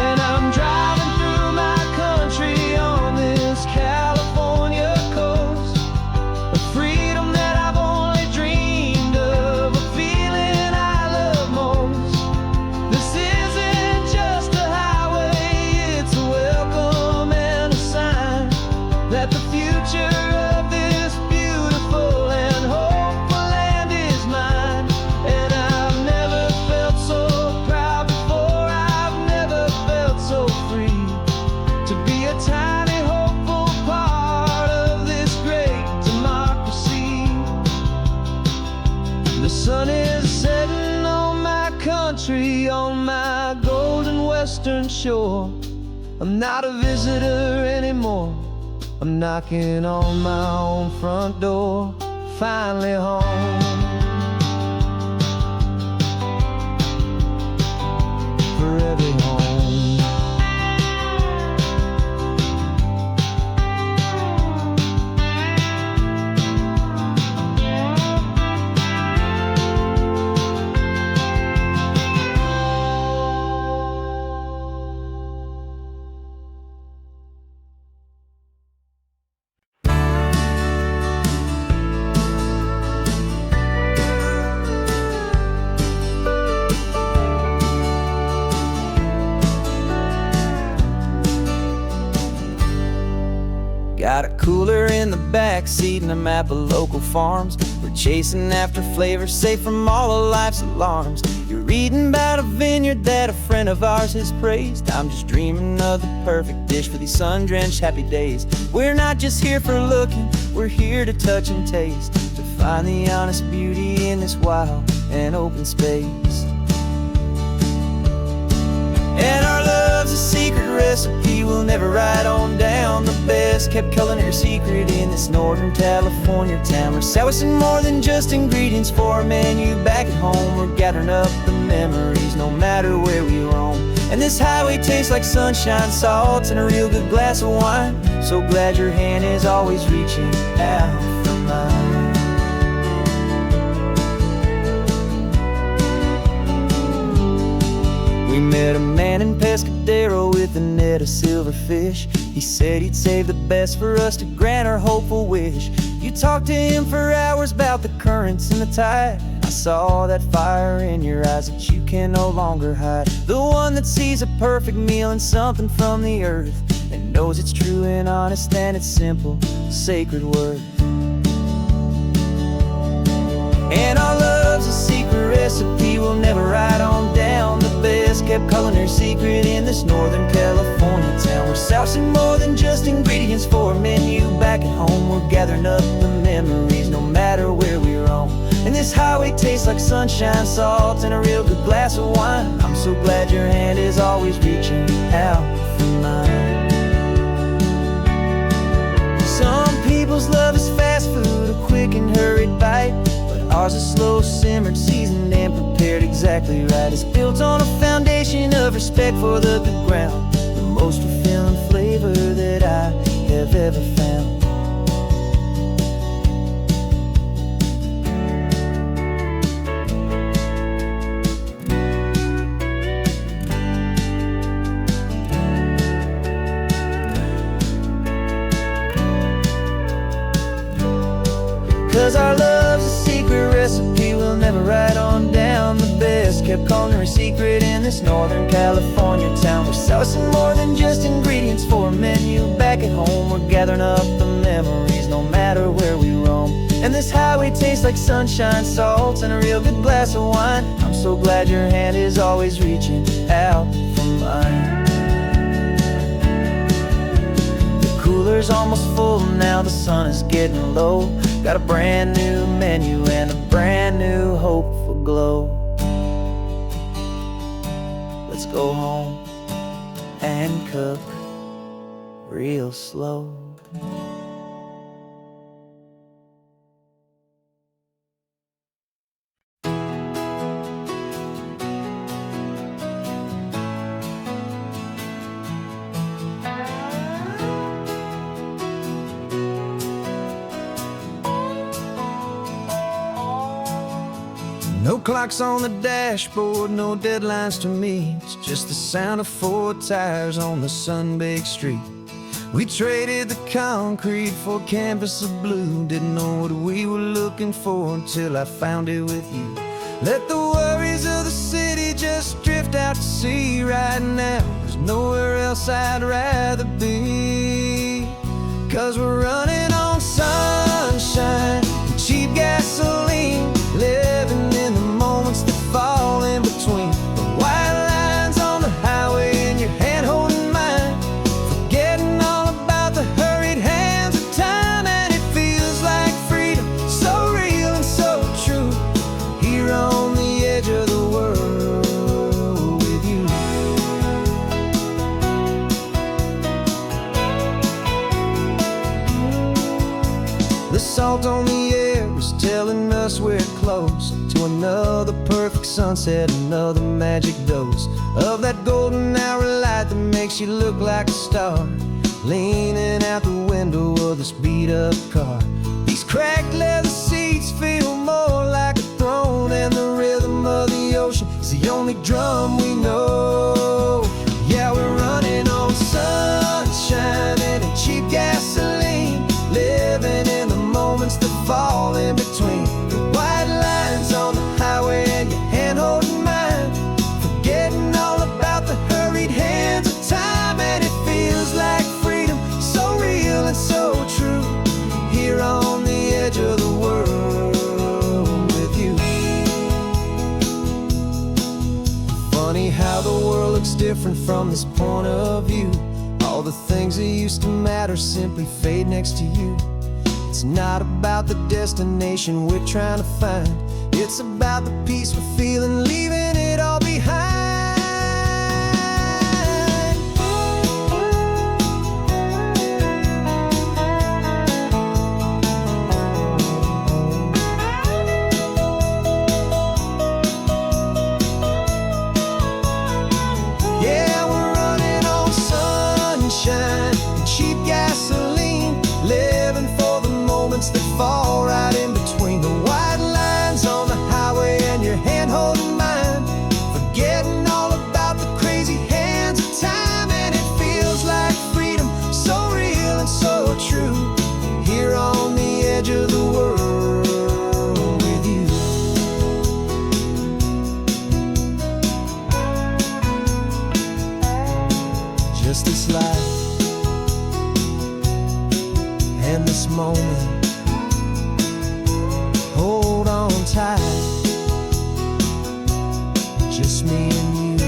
And I'm driving through my country on this California coast, a freedom that I've only dreamed of, a feeling I love most. This isn't just a highway, it's a welcome and a sign that the future of this beautiful and hopeful land is mine. And I've never felt so proud before, I've never felt so free to be a tiny hopeful part of this great democracy. The sun is setting on my country, on my golden western shore. I'm not a visitor anymore, I'm knocking on my own front door, finally home. Forever home. Got a cooler in the back seat and a map of local farms. We're chasing after flavors safe from all of life's alarms. You're reading about a vineyard that a friend of ours has praised. I'm just dreaming of the perfect dish for these sun-drenched happy days. We're not just here for looking, we're here to touch and taste, to find the honest beauty in this wild and open space. And our love's a secret recipe we'll never write on down. The best kept culinary secret in this Northern California town. We're selling more than just ingredients for our menu back at home. We're gathering up the memories no matter where we roam. And this highway tastes like sunshine, salt, and a real good glass of wine. So glad your hand is always reaching out for mine. We met a man in Pescadero with a net of silverfish. He said he'd save the best for us to grant our hopeful wish. You talked to him for hours about the currents and the tide. I saw that fire in your eyes that you can no longer hide. The one that sees a perfect meal in something from the earth, and knows it's true and honest and it's simple, sacred worth. And our love's a secret recipe we'll never write on down. The best best kept culinary secret in this Northern California town. We're sourcing more than just ingredients for a menu. Back at home, we're gathering up the memories, no matter where we roam. And this highway tastes like sunshine, salt, and a real good glass of wine. I'm so glad your hand is always reaching out for mine. Some people's love is fast food, a quick and hurried bite, but ours is slow, simmered, seasoned, and prepared exactly right. It's built on a foundation of respect for the good ground, the most fulfilling flavor that I have ever found. 'Cause our love's a secret recipe we'll never write on down. The best kept culinary secret in this Northern California town. We're sourcing more than just ingredients for a menu. Back at home, we're gathering up the memories, no matter where we roam. And this highway tastes like sunshine, salt, and a real good glass of wine. I'm so glad your hand is always reaching out for mine. The cooler's almost full now, the sun is getting low. Got a brand new menu and a brand new hope for glow. Let's go home and cook real slow. No clocks on the dashboard, no deadlines to meet. It's just the sound of 4 tires on the sun-baked street. We traded the concrete for a canvas of blue. Didn't know what we were looking for until I found it with you. Let the worries of the city just drift out to sea right now. There's nowhere else I'd rather be. 'Cause we're running on sunshine and cheap gasoline, living in the moments that fall in between. The white lines on the highway and your hand holding mine, forgetting all about the hurried hands of time. And it feels like freedom, so real and so true, here on the edge of the world with you. The salt on the air is telling us we're close to another perfect sunset, another magic dose of that golden hour light that makes you look like a star, leaning out the window of this beat-up car. These cracked leather seats feel more like a throne, and the rhythm of the ocean is the only drum we know. Yeah, we're running on sunshine and cheap gasoline, living in the moments that fall in between. The white lines on the highway and your hand holding mine, forgetting all about the hurried hands of time. And it feels like freedom, so real and so true, here on the edge of the world with you. Funny how the world looks different from this point of view. All the things that used to matter simply fade next to you. It's not about the destination we're trying to find, it's about the peace we're feeling, leaving it all behind. Yeah, we're running on sunshine and cheap gasoline, living for the moments that fall right in between. The white lines on the highway and your hand holding mine, forgetting all about the crazy hands of time. And it feels like freedom, so real and so true, here on the edge of the world with you. Just this life and this moment, hold on tight, just me and you.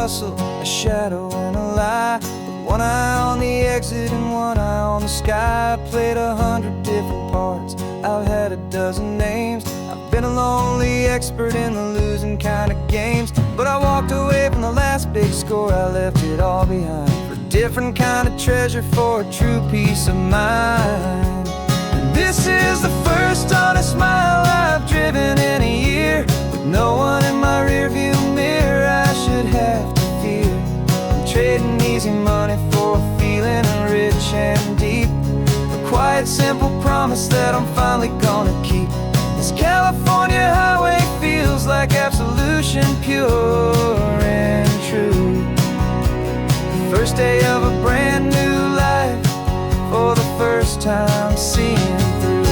hustle, a shadow and a lie. With one eye on the exit and one eye on the sky. I played 100 different parts, I've had a dozen names. I've been a lonely expert in the losing kind of games. But I walked away from the last big score, I left it all behind for a different kind of treasure, for a true peace of mind. And this is the first honest mile I've driven in a year, with no one in my rearview mirror I should have to fear. I'm trading easy money for a feeling rich and deep, a quiet simple promise that I'm finally gonna keep. This California highway feels like absolution, pure and true. The first day of a brand new life, for the first time seeing through.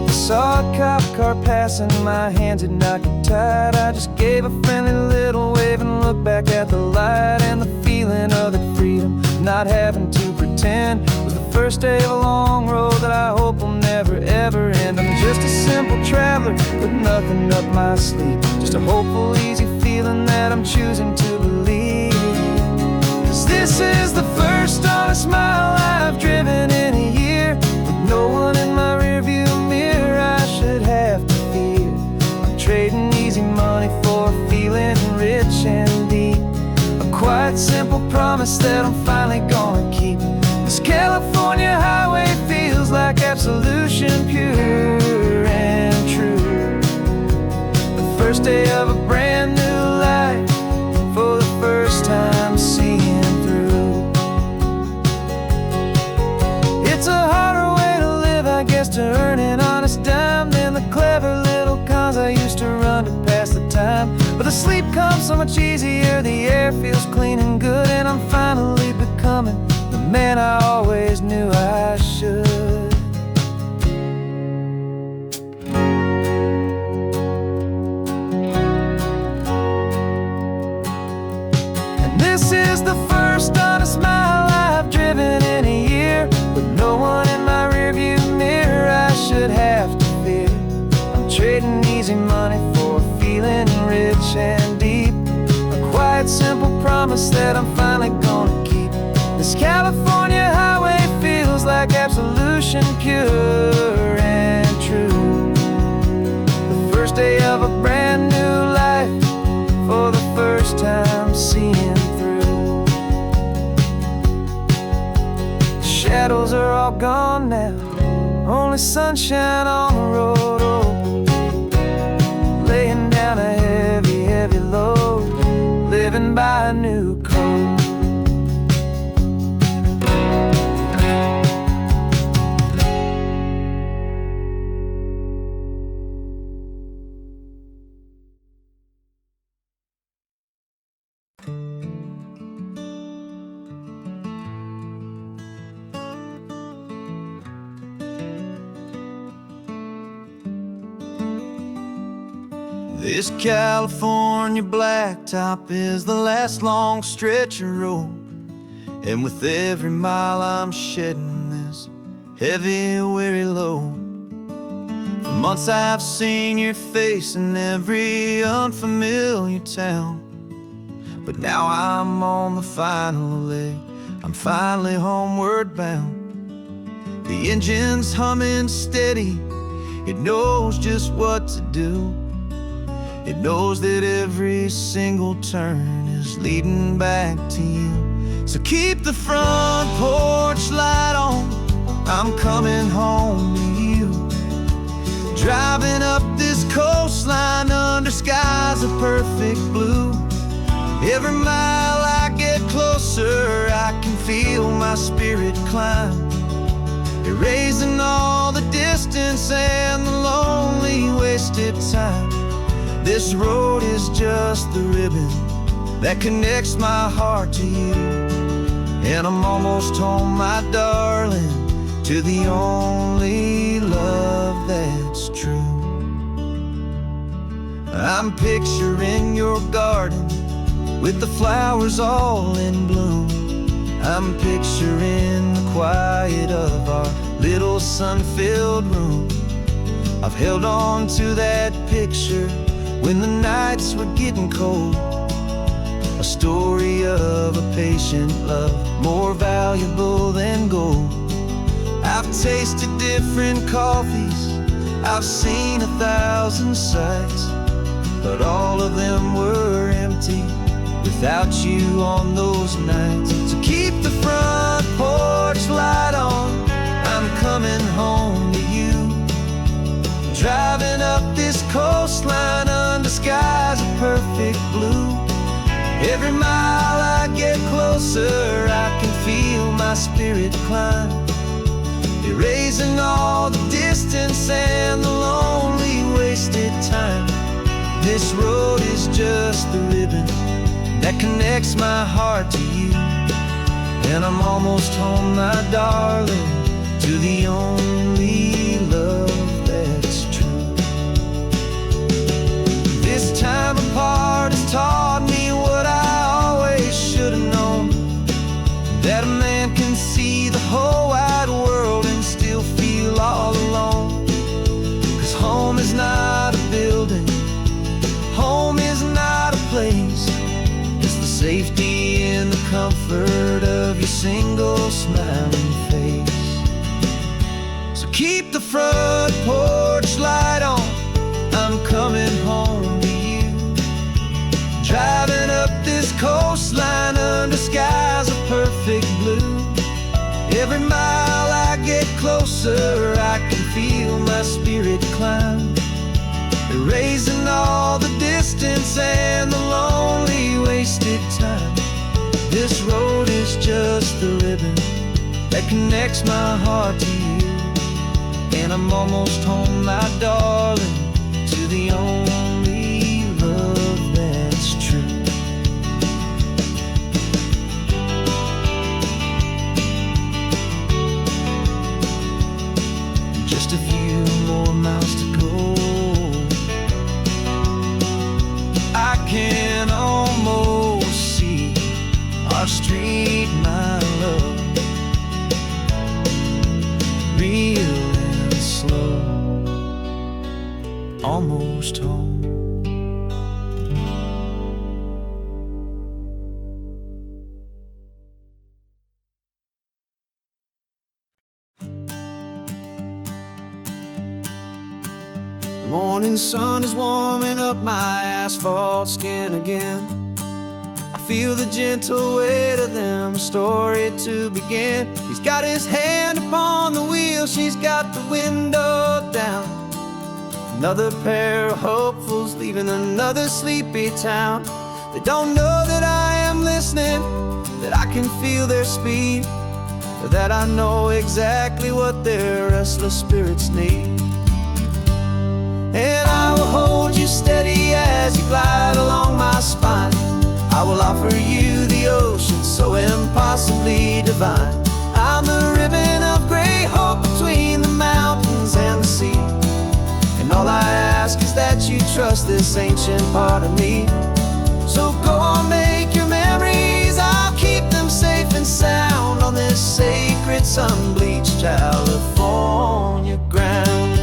I saw a cop car passing, my hands had not got tied. I just gave a friendly little wave and looked back at the light. And the feeling of the freedom, not having to pretend, was the first day of a long road that I hope will never ever end. I'm just a simple traveler with nothing up my sleeve, just a hopeful easy feeling that I'm choosing to believe. 'Cause this is the first honest mile I've driven in a year, with no one in my rearview mirror I should have to fear. I'm trading easy money for a feeling rich and deep, a quiet simple promise that I'm finally gonna keep. This California highway feels like absolution, pure and true. The first day of a brand new life, for the first time seeing through. It's a harder way to live, I guess, to earn an honest dime than the clever little cons I used to run to pass the time. But the sleep comes so much easier, the air feels clean and good, and I'm finally becoming the man I always knew I should. And this is the first honest mile I've driven in a year, with no one in my rearview mirror I should have to fear. I'm trading easy money for a feeling rich and deep, a quiet simple promise that I'm finally gonna keep. This California highway feels like absolution, pure and true. The first day of a brand new life, for the first time seeing through. The shadows are all gone now, only sunshine on the road. Oh, laying down a heavy, heavy load, living by a new code. This California blacktop is the last long stretch of road, and with every mile I'm shedding this heavy, weary load. For months I've seen your face in every unfamiliar town, but now I'm on the final leg, I'm finally homeward bound. The engine's humming steady, it knows just what to do. It knows that every single turn is leading back to you. So keep the front porch light on, I'm coming home to you. Driving up this coastline under skies of perfect blue. Every mile I get closer, I can feel my spirit climb, erasing all the distance and the lonely wasted time. This road is just the ribbon that connects my heart to you, and I'm almost home, my darling, to the only love that's true. I'm picturing your garden with the flowers all in bloom. I'm picturing the quiet of our little sun-filled room. I I've held on to that picture when the nights were getting cold. A story of a patient love, more valuable than gold. I've tasted different coffees, I've seen 1,000 sights, but all of them were empty without you on those nights. So keep the front porch light on, I'm coming home to you. Driving up this coastline under skies of perfect blue. Every mile I get closer, I can feel my spirit climb, erasing all the distance and the lonely wasted time. This road is just the ribbon that connects my heart to you, and I'm almost home, my darling, to the only love that's true. This time apart has taught me what I always should have known, that a man can see the whole wide world and still feel all alone. 'Cause home is not a building, home is not a place, it's the safety and the comfort of your single smiling face. So keep the front porch light on, I'm coming home to you. Driving up this coastline under skies of perfect blue. Every mile I get closer, I can feel my spirit climb, erasing all the distance and the lonely wasted time. This road is just the ribbon that connects my heart to you, and I'm almost home, my darling, to the only love that's true. Just a few more miles to go, I can almost see our street, my love, real and slow, almost home. The morning sun is warming up my asphalt skin again. I feel the gentle weight of them, a story to begin. He's got his hand upon the wheel, she's got the window down. Another pair of hopefuls leaving another sleepy town. They don't know that I am listening, that I can feel their speed, or that I know exactly what their restless spirits need. And I will hold you steady as you glide along my spine. I will offer you the ocean so impossibly divine. I'm the ribbon of gray hope between the mountains and the sea, and all I ask is that you trust this ancient part of me. So go on, make your memories, I'll keep them safe and sound on this sacred sun-bleached California ground.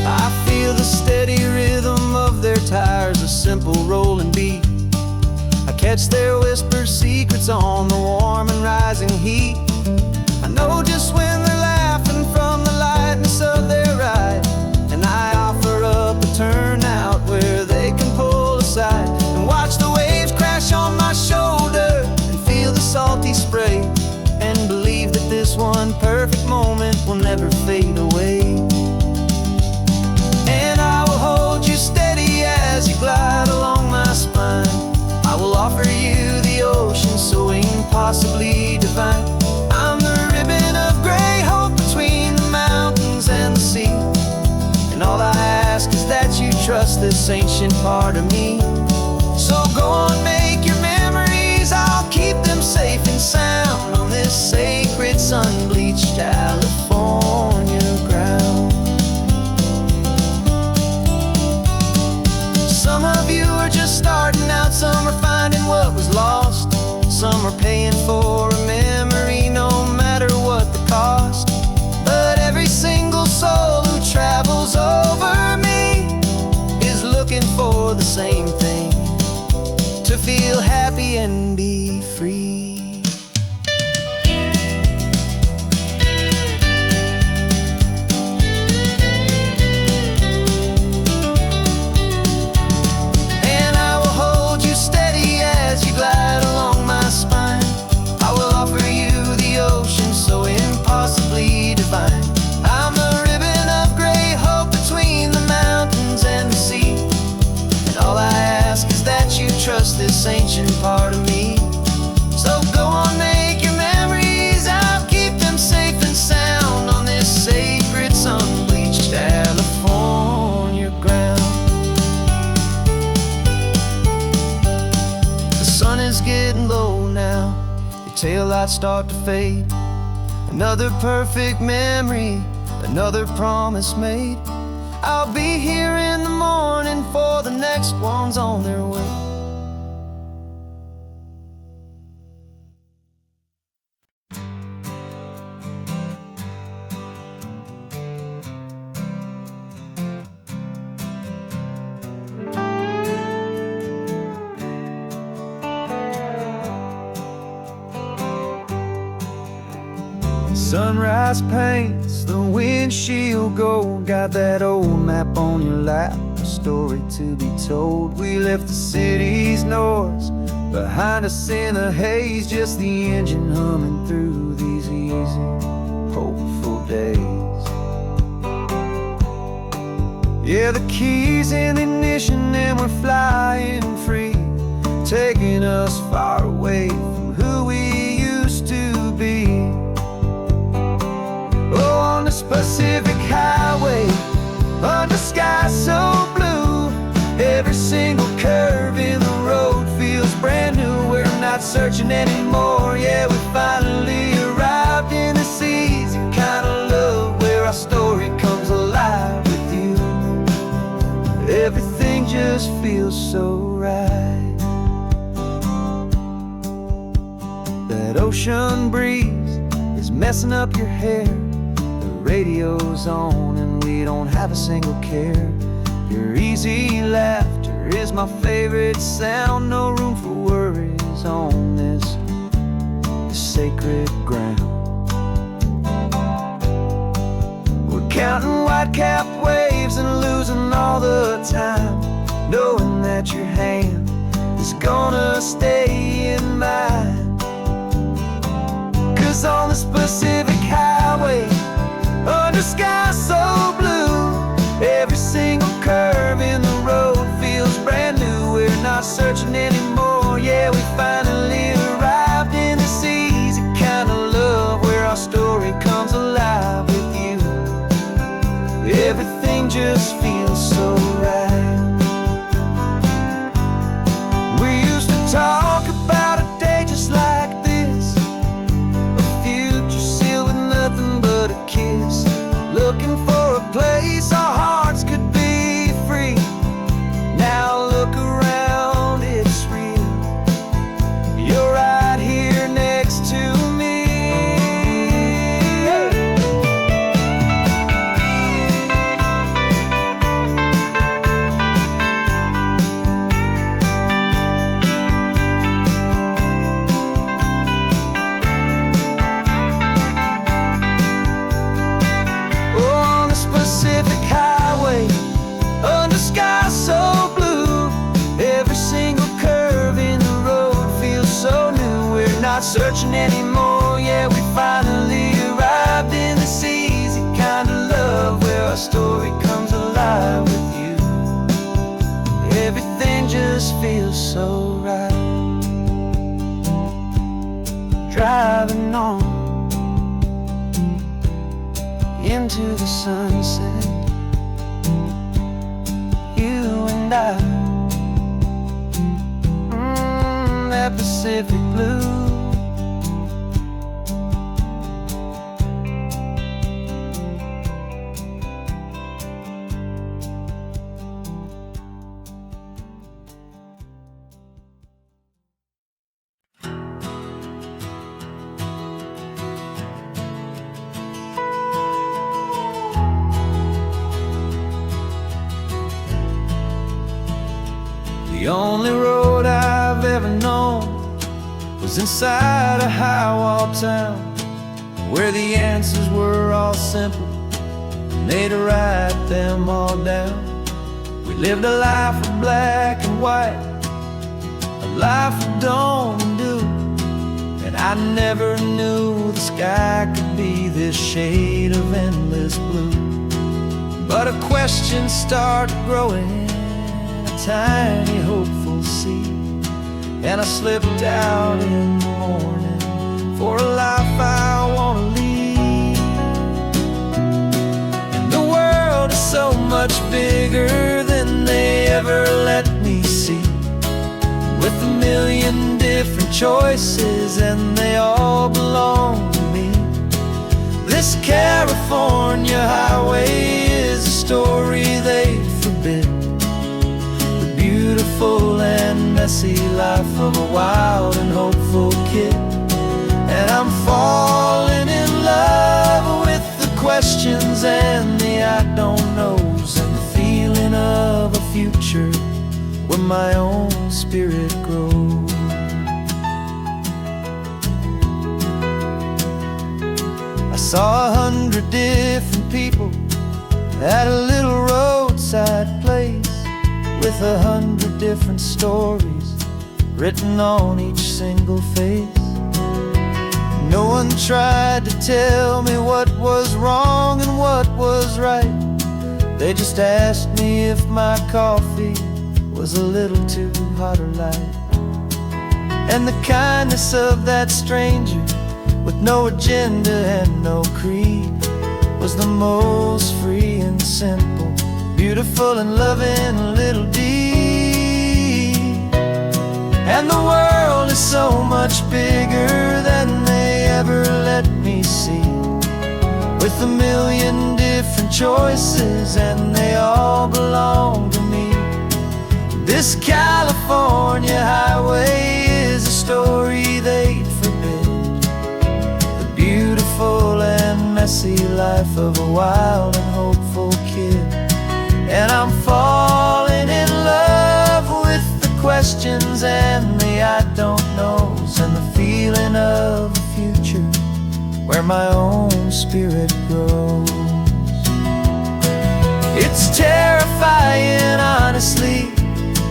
I feel the steady rhythm of their tires, a simple rolling beat. I catch their whispered secrets on the warm and rising heat. I know just when they're laughing from the lightness of their ride, and I offer up a turnout where they can pull aside and watch the waves crash on my shoulder and feel the salty spray, and believe that this one perfect moment will never fade away. And I will hold you steady as you glide along my spine. I will offer you the ocean so impossibly divine. I'm the ribbon of gray hope between the mountains and the sea, and all I ask is that you trust this ancient part of me. So go on, make your memories, I'll keep them safe and sound on this sacred sun-bleached California ground. Some of you are just starting out, some are finding what was lost, some are paying for a memory no matter what the cost. But every single this ancient part of me. So go on, make your memories, I'll keep them safe and sound on this sacred sun-bleached California ground. The sun is getting low now, your taillights start to fade. Another perfect memory, another promise made. I'll be here in the morning for the next ones on their way. Sunrise paints the windshield gold. Got that old map on your lap, a story to be told. We left the city's noise behind us in the haze, just the engine humming through these easy, hopeful days. Yeah, the keys in the ignition and we're flying free, taking us far away from who we used to be. Oh, on this Pacific highway, under sky so blue, every single curve in the road feels brand new. We're not searching anymore, yeah, we finally arrived in this easy kind of love, where our story comes alive with you. Everything just feels so right. That ocean breeze is messing up your hair, radio's on and we don't have a single care. Your easy laughter is my favorite sound. No room for worries on this sacred ground. We're counting white-capped waves and losing all the time, knowing that your hand is gonna stay in mine. 'Cause on this Pacific highway, under sky so blue, every single curve in the road feels brand new. We're not searching anymore, yeah, we finally arrived in this easy kind of love, where our story comes alive with you. Everything just feels so right. We used to talk about a day just like this, a future sealed with nothing but a kiss, looking for a place our hearts could be free. Now look around, it's real. You're right here next to me. Pacific highway, under sky so blue, every single curve in the road feels so new. We're not searching anymore, yeah, we finally arrived in this easy kind of love, where our story comes alive with you. Everything just feels so right. Driving on into the sunset, you and I, that Pacific blue. The only road I've ever known was inside a high-wall town, where the answers were all simple and they'd write them all down. We lived a life of black and white, a life of dawn and dew, and I never knew the sky could be this shade of endless blue. But a question started growing, a tiny hopeful seed, and I slipped out in the morning for a life I want to lead. And the world is so much bigger than they ever let me see, with a million different choices and they all belong to me. This California highway is a story they forbid, the beautiful and messy life of a wild and hopeful kid. And I'm falling in love with the questions and the I don't knows, and the feeling of a future where my own spirit grows. I saw 100 different people at a little roadside place, with 100 different stories written on each single face. No one tried to tell me what was wrong and what was right. They just asked me if my coffee was a little too hot or light. And the kindness of that stranger, with no agenda and no creed, was the most free and simple, beautiful and loving little deed. And the world is so much bigger than they ever let me see, with a million different choices and they all belong to me. This California highway is a story they'd forbid, the beautiful and messy life of a wild and hopeful kid. And I'm falling in love with the questions and the I don't knows, and the feeling of a future where my own spirit grows. It's terrifying, honestly,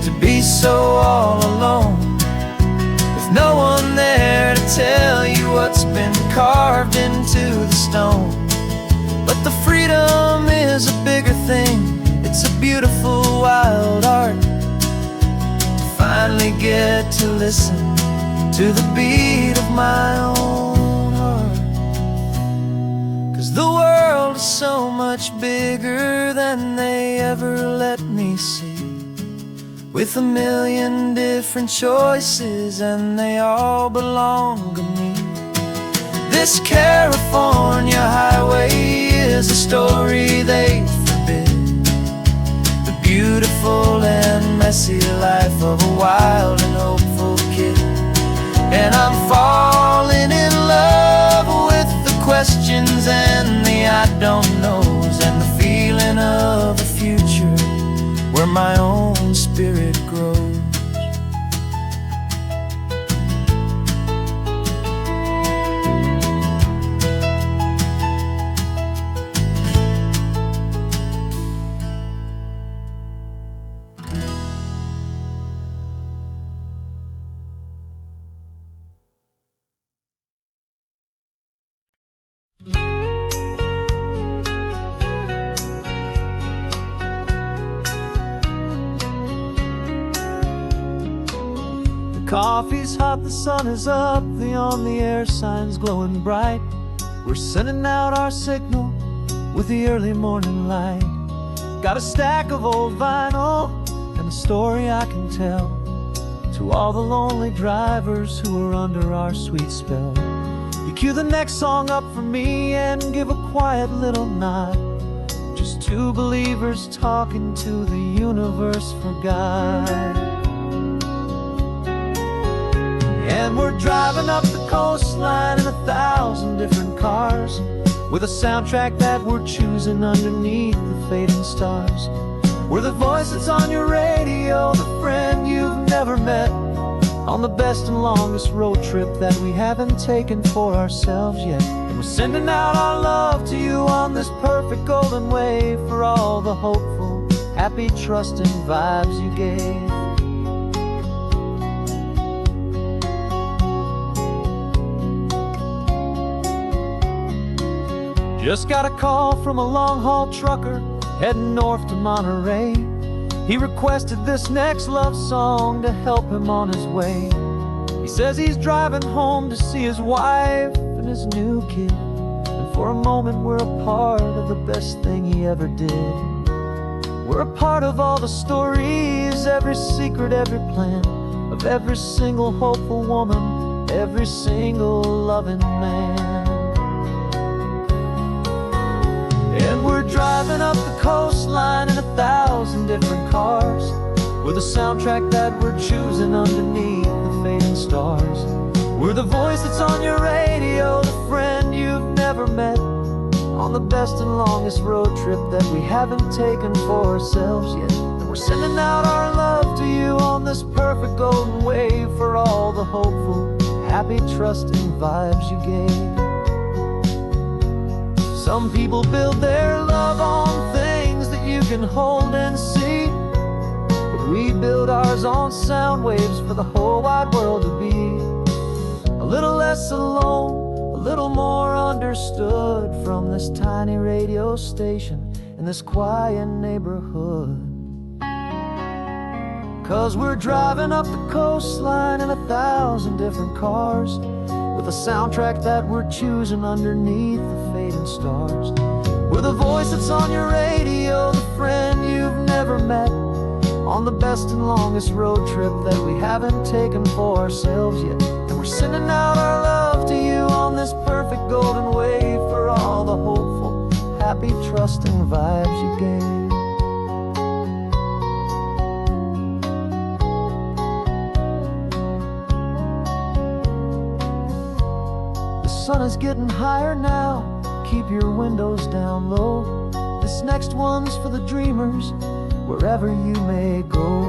to be so all alone, with no one there to tell you what's been carved into the stone. But the freedom is a bigger thing, it's a beautiful wild art, to finally get to listen to the beat of my own heart. 'Cause the world is so much bigger than they ever let me see, with a million different choices and they all belong to me. This California highway is a story they forbid, the beautiful and messy life of a wild and hopeful kid. And I'm falling in love with the questions and the I don't knows, and the feeling of a future where my own spirit grows. Coffee's hot, the sun is up, the on the air sign's glowing bright. We're sending out our signal with the early morning light. Got a stack of old vinyl and a story I can tell to all the lonely drivers who are under our sweet spell. You cue the next song up for me and give a quiet little nod, just two believers talking to the universe for God. And we're driving up the coastline in 1,000 different cars, with a soundtrack that we're choosing underneath the fading stars. We're the voice that's on your radio, the friend you've never met, on the best and longest road trip that we haven't taken for ourselves yet. And we're sending out our love to you on this perfect golden wave, for all the hopeful, happy, trusting vibes you gave. Just got a call from a long-haul trucker heading north to Monterey. He requested this next love song to help him on his way. says he's driving home to see his wife and his new kid. And for a moment we're a part of the best thing he ever did. We're a part of all the stories, every secret, every plan, of every single hopeful woman, every single loving man. And we're driving up the coastline in 1,000 different cars, with a soundtrack that we're choosing underneath the fading stars. We're the voice that's on your radio, the friend you've never met, on the best and longest road trip that we haven't taken for ourselves yet. And we're sending out our love to you on this perfect golden wave, for all the hopeful, happy, trusting vibes you gave. Some people build their love on things that you can hold and see, but we build ours on sound waves for the whole wide world to be a little less alone, a little more understood, from this tiny radio station in this quiet neighborhood. 'Cause we're driving up the coastline in 1,000 different cars, with a soundtrack that we're choosing underneath the fading stars. We're the voice that's on your radio, the friend you've never met, on the best and longest road trip that we haven't taken for ourselves yet. And we're sending out our love to you on this perfect golden wave, for all the hopeful, happy, trusting vibes you gave. The sun is getting higher now, keep your windows down low. This next one's for the dreamers, wherever you may go.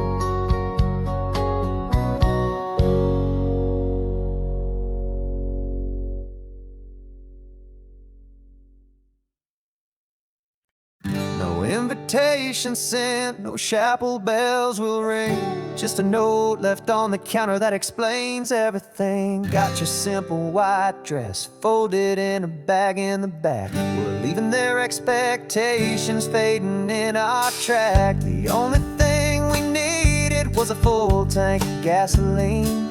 No invitation sent, no chapel bells will ring, just a note left on the counter that explains everything. Got your simple white dress folded in a bag in the back. We're leaving their expectations fading in our track. The only thing we needed was a full tank of gasoline,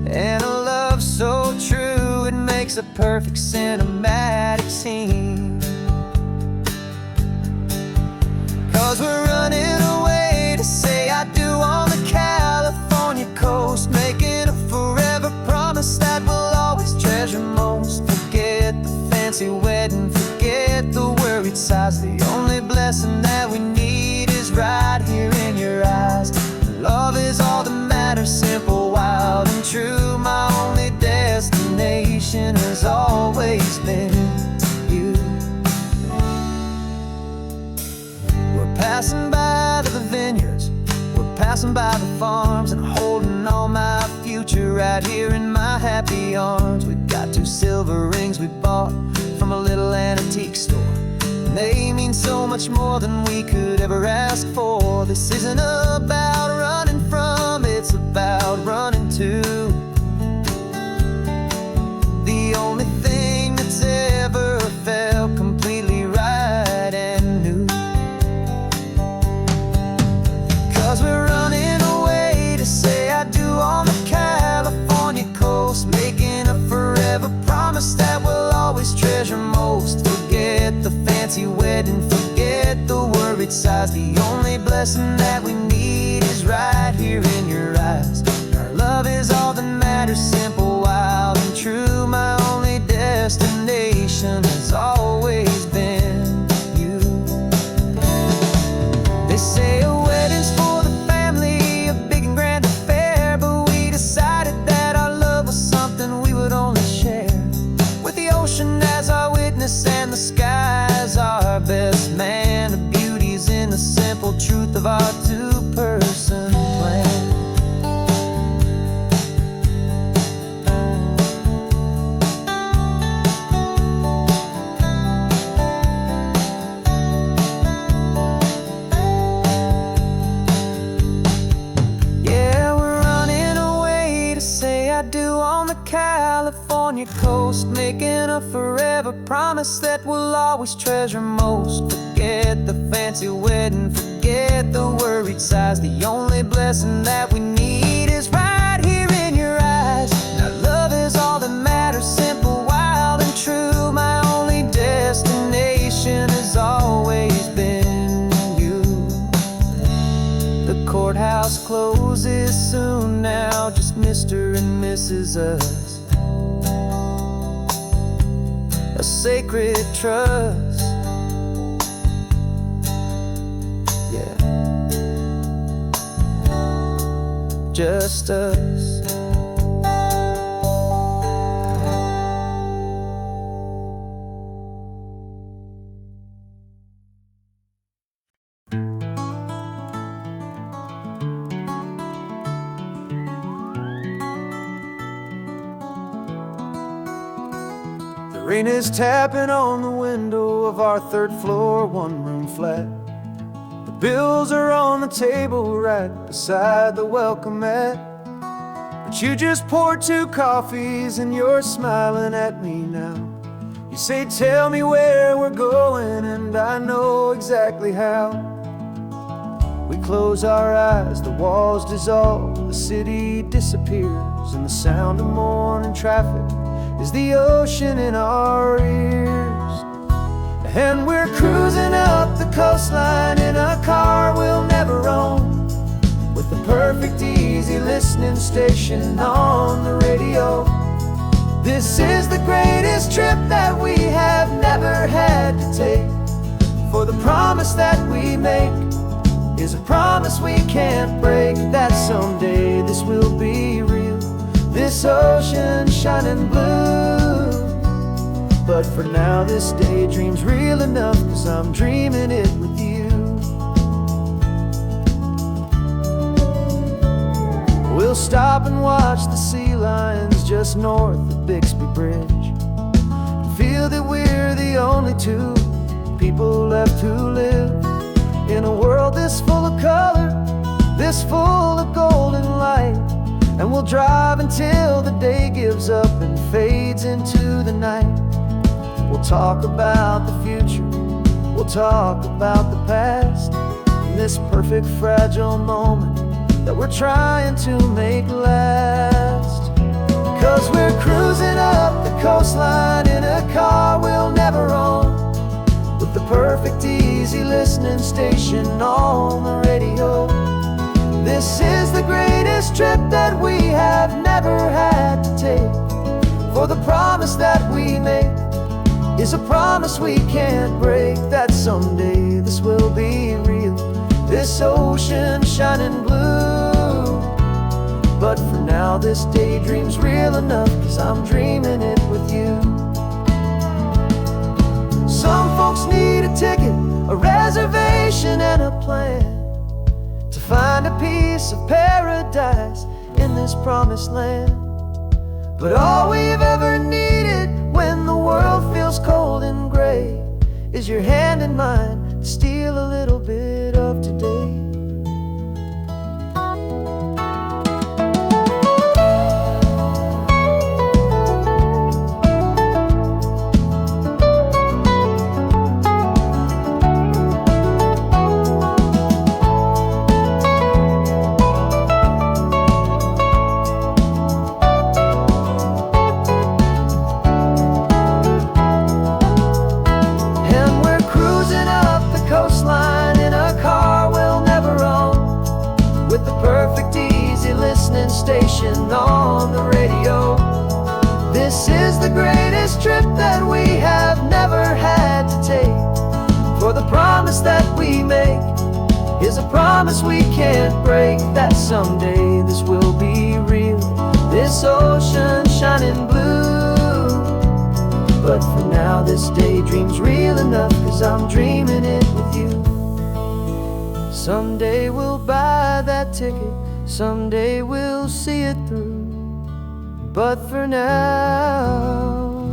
and a love so true it makes a perfect cinematic scene. 'Cause we're running away to say I do on the California coast, making a forever promise that we'll always treasure most. Forget the fancy wedding, forget the worried sighs. The only blessing that we need is right here in your eyes. Love is all that matters, simple, wild, and true. My only destination has always been you. Passing by the vineyards, we're passing by the farms, and holding all my future right here in my happy arms. We've got 2 silver rings we bought from a little antique store, and they mean so much more than we could ever ask for. This isn't about running from, it's about running to the only thing that's ever felt completely right and new. 'Cause we're running away to say I do on the California coast, making a forever promise that we'll always treasure most. Forget the fancy wedding, forget the worried sighs. The only blessing that we need is right here in your eyes. Our love is all that matters, simple, wild, and true. My only destination has always been you. They say a wedding's for the family, a big and grand affair, but we decided that our love was something we would only share with the ocean as our witness and the sky as our best man. The beauty's in the simple truth of our 2-person plan. California coast, making a forever promise that we'll always treasure most. Forget the fancy wedding, forget the worried sighs. The only blessing that we need is right Mr. and Mrs. Us, a sacred trust. Yeah, just us. The rain is tapping on the window of our third floor, one-room flat. The bills are on the table right beside the welcome mat. But you just poured 2 coffees and you're smiling at me now. You say, tell me where we're going, and I know exactly how. We close our eyes, the walls dissolve, the city disappears, and the sound of morning traffic is the ocean in our ears. And we're cruising up the coastline in a car we'll never own, with the perfect easy listening station on the radio. This is the greatest trip that we have never had to take, for the promise that we make is a promise we can't break, that someday this will be real, this ocean shining blue. But for now this daydream's real enough, 'cause I'm dreaming it with you. We'll stop and watch the sea lions just north of Bixby Bridge, and feel that we're the only 2 people left who live in a world this full of color, this full of golden light. And we'll drive until the day gives up and fades into the night. We'll talk about the future, we'll talk about the past, in this perfect fragile moment that we're trying to make last. 'Cause we're cruising up the coastline in a car we'll never own, with the perfect easy listening station on the radio. This is the greatest trip that we have never had to take, for the promise that we make is a promise we can't break, that someday this will be real, this ocean shining blue. But for now this daydream's real enough, 'cause I'm dreaming it with you. Some folks need a ticket, a reservation and a plan, to find a piece of paradise in this promised land. But all we've ever needed when the world feels cold and gray is your hand in mine to steal a little bit of today. Station on the radio. This is the greatest trip that we have never had to take, for the promise that we make is a promise we can't break, that someday this will be real, this ocean shining blue. But for now this daydream's real enough, 'cause I'm dreaming it with you. Someday we'll buy that ticket, someday we'll see it through. But for now,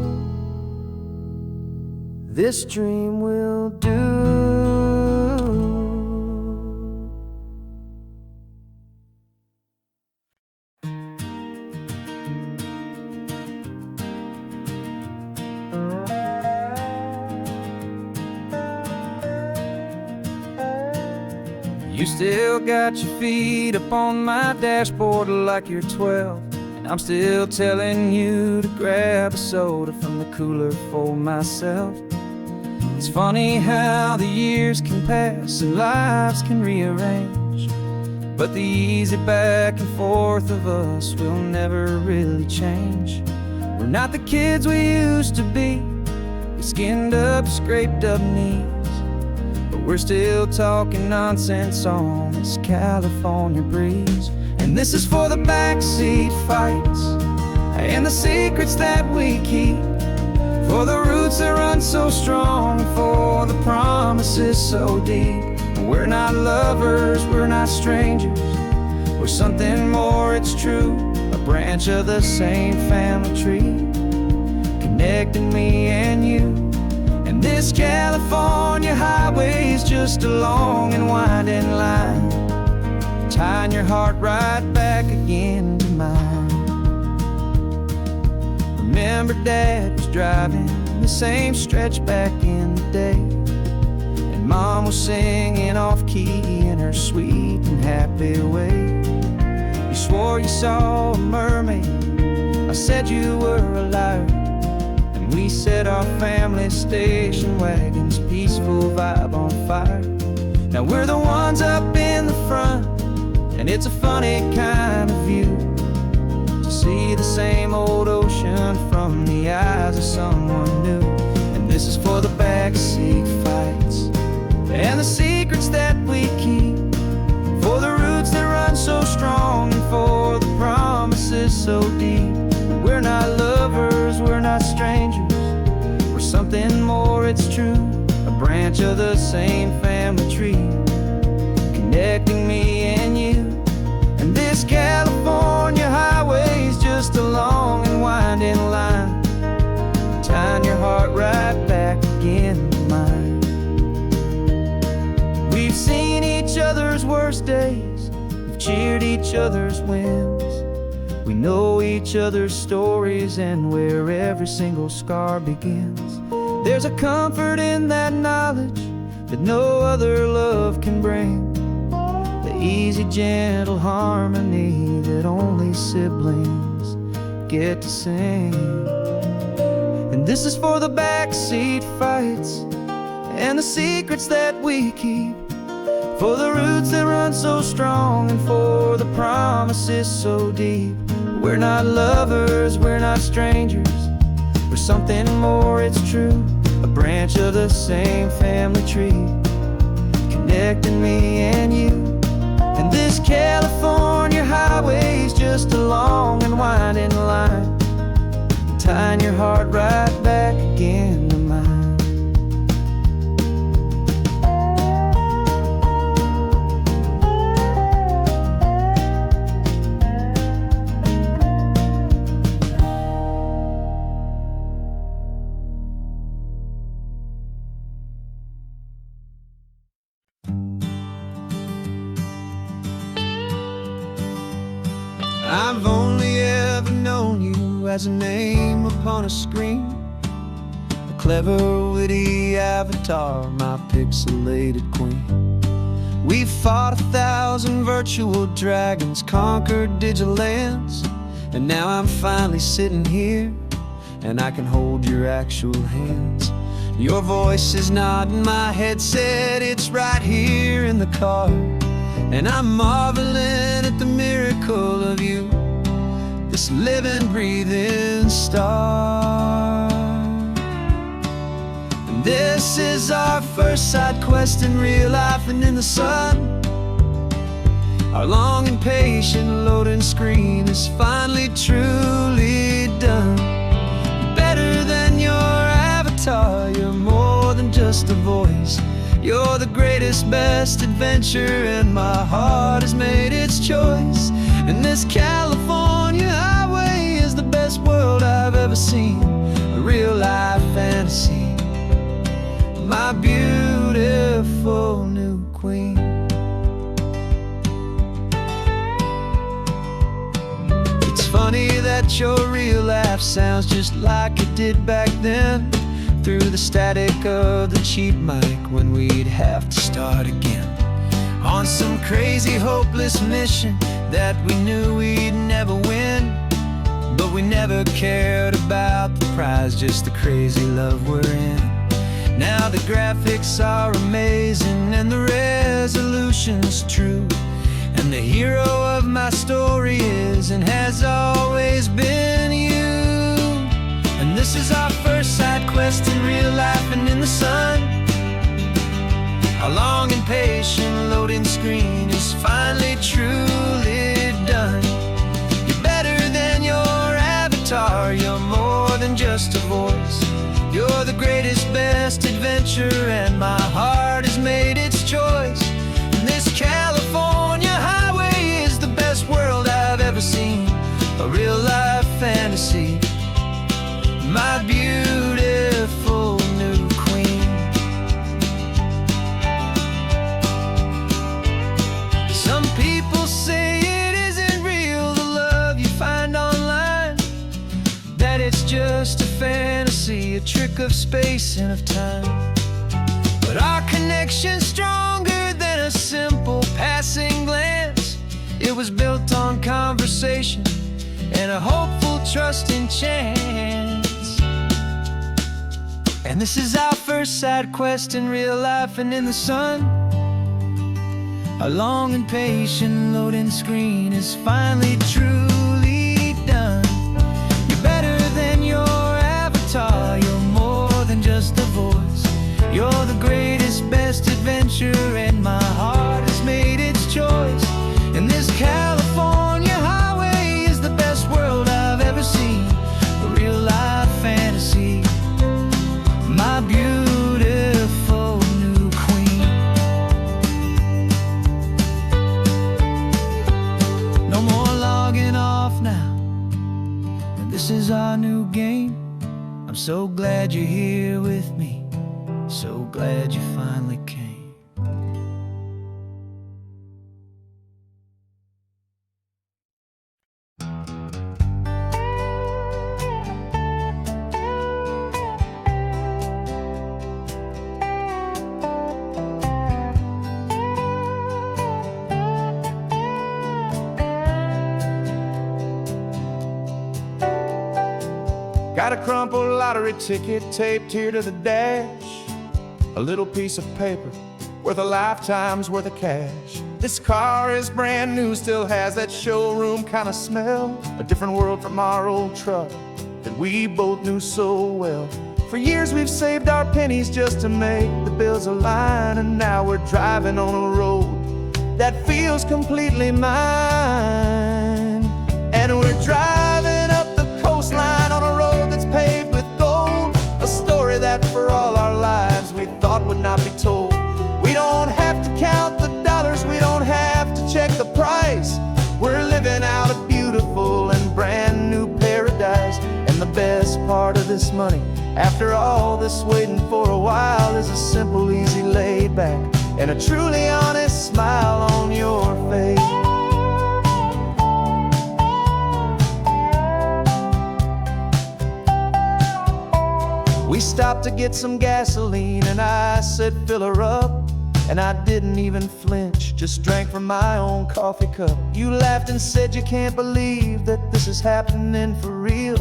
this dream will do. You still got your feet up on my dashboard like you're 12, and I'm still telling you to grab a soda from the cooler for myself. It's funny how the years can pass and lives can rearrange, but the easy back and forth of us will never really change. We're not the kids we used to be, with skinned up, scraped up knees, but we're still talking nonsense on this California breeze. And this is for the backseat fights and the secrets that we keep, for the roots that run so strong, for the promises so deep. We're not lovers, we're not strangers, we're something more, it's true. A branch of the same family tree, connecting me and you. And this California highway is just a long and winding line, tying your heart right back again to mine. Remember Dad was driving the same stretch back in the day, and Mom was singing off-key in her sweet and happy way. You swore you saw a mermaid, I said you were a liar, and we set our family station wagon's peaceful vibe on fire. Now we're the ones up in the front, and it's a funny kind of view to see the same old ocean from the eyes of someone new. And this is for the backseat fights and the secrets that we keep, for the roots that run so strong, and for the promises so deep. We're not lovers, we're not strangers, we're something more, it's true. A branch of the same family tree, connecting me and you. And this California highway is just a long and winding line, tying your heart right back again to mine. We've seen each other's worst days, we've cheered each other's wins, we know each other's stories and where every single scar begins. There's a comfort in that knowledge that no other love can bring, the easy, gentle harmony that only siblings get to sing. And this is for the backseat fights and the secrets that we keep, for the roots that run so strong, and for the promises so deep. We're not lovers, we're not strangers, we're something more, it's true. A branch of the same family tree, connecting me and you. And this California highway is just a long and winding line, tying your heart right back again to mine. I've only ever known you as a name upon a screen, a clever, witty avatar, my pixelated queen. We've fought 1,000 virtual dragons, conquered digital lands, and now I'm finally sitting here, and I can hold your actual hands. Your voice is not in my headset, it's right here in the car, and I'm marveling at the miracle of you, this living, breathing star. And this is our first side quest in real life and in the sun. Our long and patient loading screen is finally truly done. Better than your avatar, you're more than just a voice. You're the greatest, best adventure, and my heart has made its choice. And this California highway is the best world I've ever seen, a real life fantasy, my beautiful new queen. It's funny that your real life sounds just like it did back then, through the static of the cheap mic when we'd have to start again, on some crazy, hopeless mission that we knew we'd never win. But we never cared about the prize, just the crazy love we're in. Now the graphics are amazing and the resolution's true, And the hero of my story is and has always been you. And this is our first side quest in real life and in the sun. Our long and patient loading screen is finally truly done. You're better than your avatar, you're more than just a voice. You're the greatest, best adventure, and my heart has made its choice. And this California highway is the best world I've ever seen, a real-life fantasy, my beautiful new queen. Some people say it isn't real, the love you find online, that it's just a fantasy, a trick of space and of time. But our connection's stronger than a simple passing glance. It was built on conversation and a hopeful, trusting chance. And this is our first side quest in real life and in the sun. Our long and patient loading screen is finally truly done. You're better than your avatar, you're more than just a voice. You're the greatest, best adventure, and my heart has made its choice. And this California highway is the best world I've ever seen, a real-life fantasy, my beautiful new queen. No more logging off now, and this is our new game. I'm so glad you're here with me, so glad you finally came. Got a crumpled lottery ticket taped here to the dash, a little piece of paper worth a lifetime's worth of cash. This car is brand new, still has that showroom kind of smell, a different world from our old truck that we both knew so well. For years we've saved our pennies just to make the bills align, and now we're driving on a road that feels completely mine. And we're driving up the coastline on a road that's paved with gold, a story that for all our lives we thought would not be told. We don't have to count the dollars, we don't have to check the price. We're living out a beautiful and brand new paradise. And the best part of this money, after all this waiting for a while, is a simple, easy, laid back, and a truly honest smile on your face. We stopped to get some gasoline, and I said, fill her up. And I didn't even flinch, just drank from my own coffee cup. You laughed and said you can't believe that this is happening for real.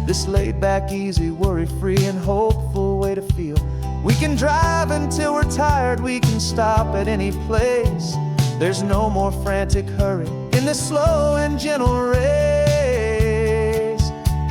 This laid back, easy, worry-free and hopeful way to feel. We can drive until we're tired, we can stop at any place. There's no more frantic hurry in this slow and gentle race.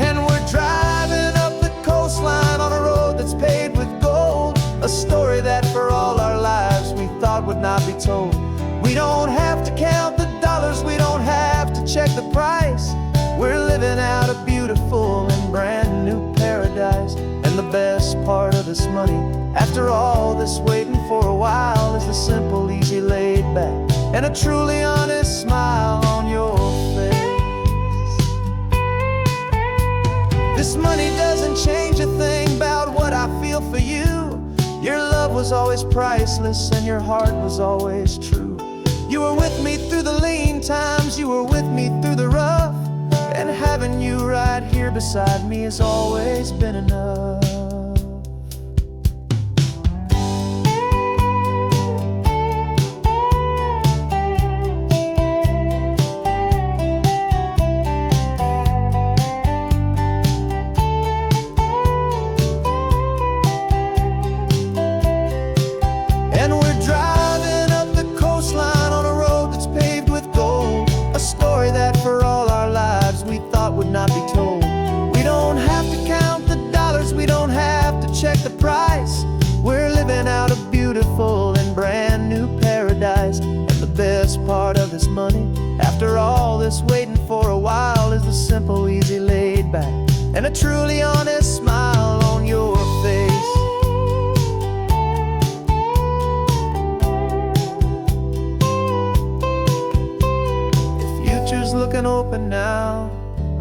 And we're driving up the coastline on a road that's paved with gold, a story that for all our lives we thought would not be told. We don't have to count the dollars, we don't have to check the price. We're living out a beautiful and brand new paradise. And the best part of this money, after all this waiting for a while, is the simple, easy, laid back, and a truly honest smile on your face. This money doesn't change a thing about what I feel for you. Your love was always priceless and your heart was always true. You were with me through the lean times, you were with me through the rough, and having you right here beside me has always been enough. And we're driving up the coastline on a road that's paved with and a truly honest smile on your face. The future's looking open now,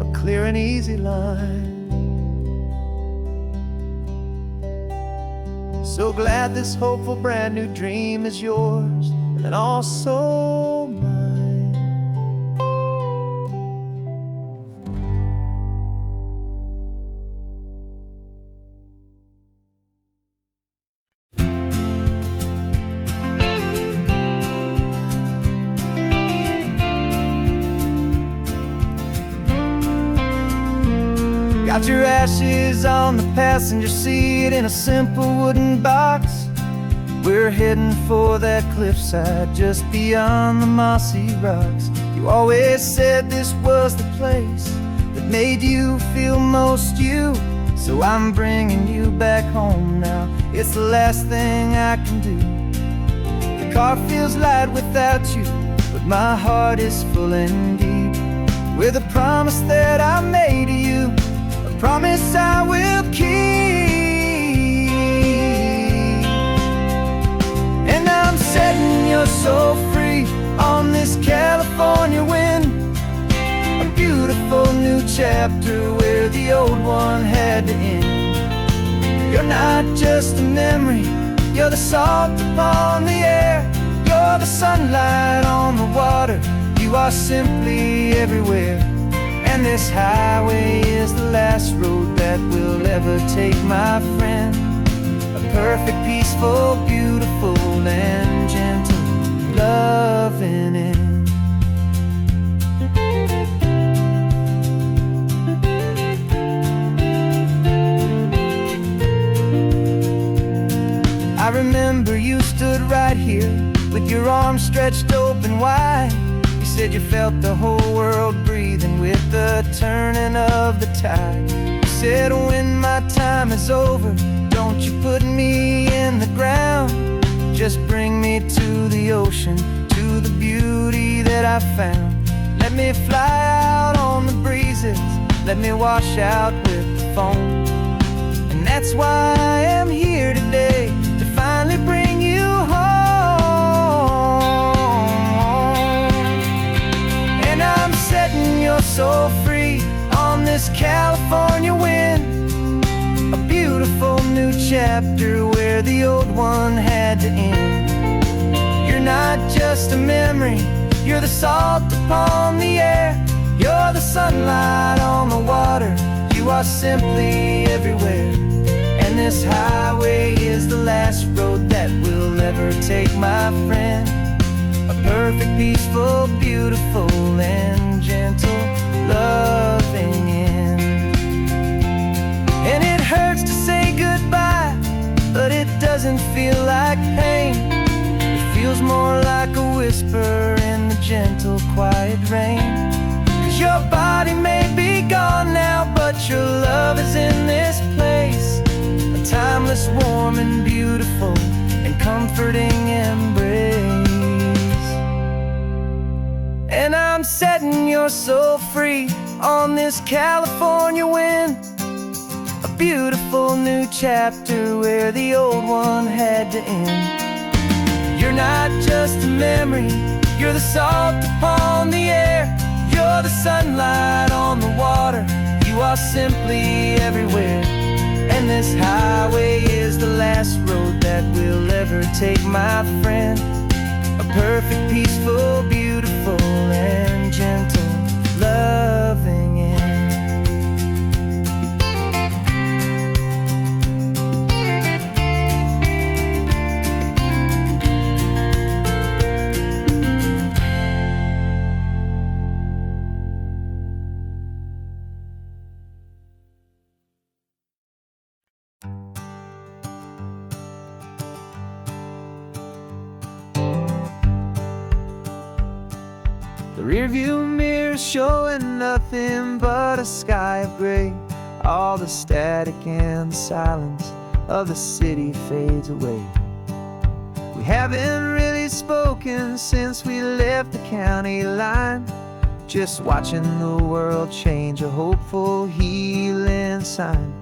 a clear and easy line. So glad this hopeful brand new dream is yours and also mine. Got your ashes on the passenger seat in a simple wooden box. We're heading for that cliffside just beyond the mossy rocks. You always said this was the place that made you feel most you. So I'm bringing you back home now. It's the last thing I can do. The car feels light without you, but my heart is full and deep with a promise that I made to you, a promise I will keep. And I'm setting you so free on this California wind, a beautiful new chapter where the old one had to end. You're not just a memory, you're the salt upon the air, you're the sunlight on the water, you are simply everywhere. And this highway is the last road that we'll ever take, my friend. A perfect, peaceful, beautiful, and gentle loving end. I remember you stood right here with your arms stretched open wide. You said you felt the whole world breathing with the turning of the tide. You said when my time is over, don't you put me in the ground, just bring me to the ocean, to the beauty that I found. Let me fly out on the breezes, let me wash out with the foam. And that's why I am here today, to finally bring you home. And I'm setting you so free on this California wind, a beautiful new chapter where the old one had to end. You're not just a memory, you're the salt upon the air, you're the sunlight on the water, you are simply everywhere. And this highway is the last road that we'll ever take, my friend. A perfect, peaceful, beautiful, and gentle loving end. And it hurts to say goodbye, but it doesn't feel like pain. It feels more like a whisper in the gentle, quiet rain. 'Cause your body may be gone now, but your love is in this place, a timeless, warm, and beautiful, and comforting embrace. And I'm setting you so free on this California wind, a beautiful new chapter where the old one had to end. You're not just a memory, you're the salt upon the air, you're the sunlight on the water, you are simply everywhere. And this highway is the last road that we'll ever take, my friend. A perfect, peaceful, beautiful, and gentle loving end. The rearview mirror showing nothing but a sky of gray. All the static and the silence of the city fades away. We haven't really spoken since we left the county line. just watching the world change, a hopeful healing sign.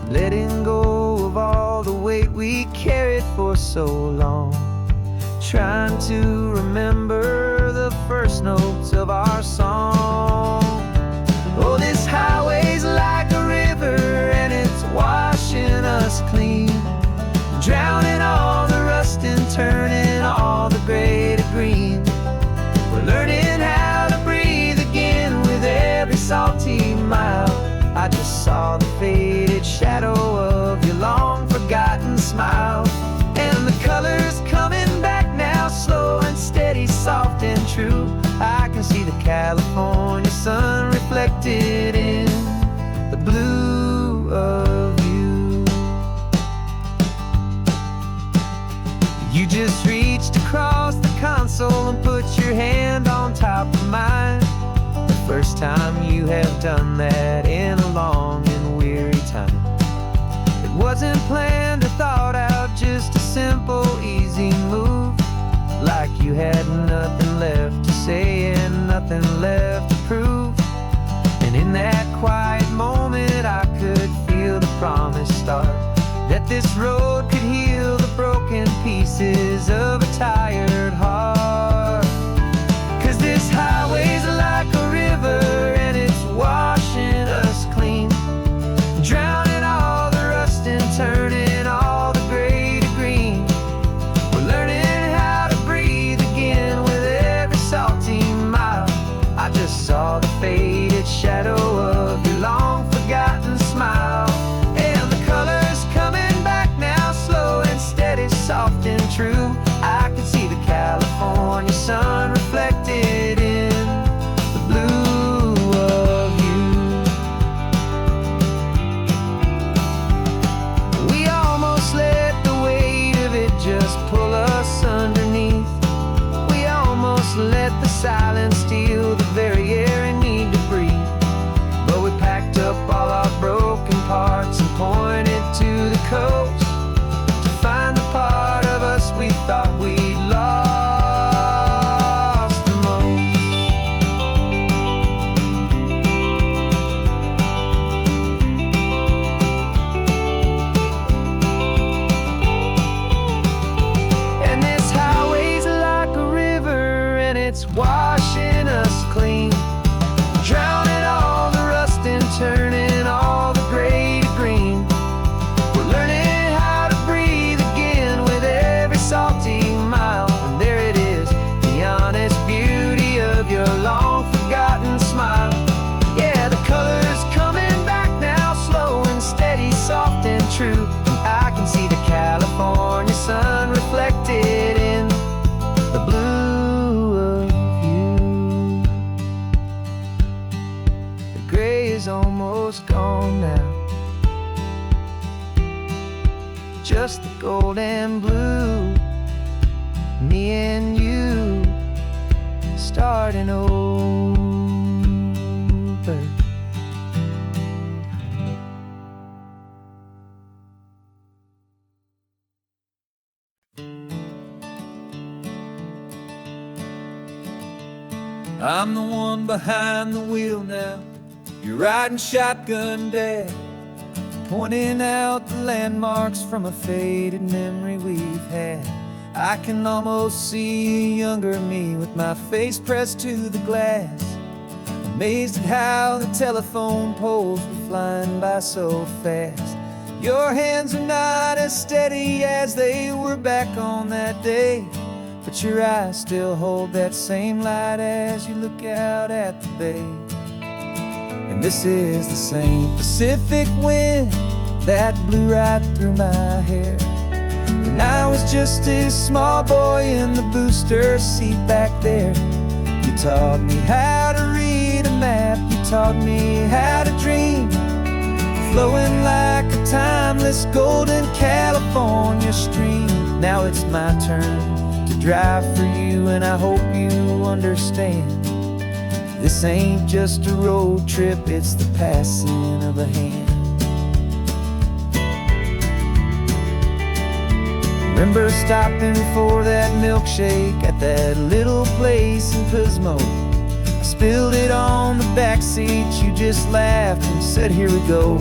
Letting go of all the weight we carried for so long, trying to remember the first notes of our song. Oh, this highway's like a river and it's washing us clean, drowning all the rust and turning all the gray to green. We're learning how to breathe again with every salty mile. I just saw the faded shadow of your long forgotten smile, and the colors coming back now, slow and steady, soft and true. I can see the California sun reflected in the blue of you. You just reached across the console and put your hand on top of mine. The first time you have done that in a long and weary time. It wasn't planned or thought out, just a simple, easy move. Like you had nothing left to say and nothing left to prove. And in that quiet moment I could feel the promise start, that this road could heal the broken pieces of a tired heart. 'Cause this highway's like a river and it's washing us clean, drowning all the rust and turning all the gray to green. We're learning how to breathe again with every salty mile. I just saw the faded shadow of your long forgotten smile, and the colors coming back now, slow and steady, soft and true. I can see the California sun reflected in the blue of you. We almost let the weight of it just pull us underneath. We almost let the silence steal the very air and need to breathe. But we packed up all our broken parts and pointed to the coast to find the part of us we thought we'd lost the most. And this highway's like a river and it's washing us clean, drowning all the rust and turning all the gray to green. We're learning how to breathe again with every salty mile. And there it is, the honest beauty of your long forgotten smile. Yeah, the colors coming back now, slow and steady, soft and true. I can see the California sun reflected in the blue of you. The gray is almost gone now, just the gold and blue. Me and you starting over. I'm the one behind the wheel now. You're riding shotgun, Dad, pointing out the landmarks from a faded memory we've had. I can almost see a younger me with my face pressed to the glass, amazed at how the telephone poles were flying by so fast. Your hands are not as steady as they were back on that day, but your eyes still hold that same light as you look out at the bay. And this is the same Pacific wind that blew right through my hair. And I was just a small boy in the booster seat back there. You taught me how to read a map, you taught me how to dream, flowing like a timeless golden California stream. Now it's my turn to drive for you, and I hope you understand. This ain't just a road trip, it's the passing of a hand. Remember stopping for that milkshake at that little place in Pismo. I spilled it on the back seat. You just laughed and said, here we go.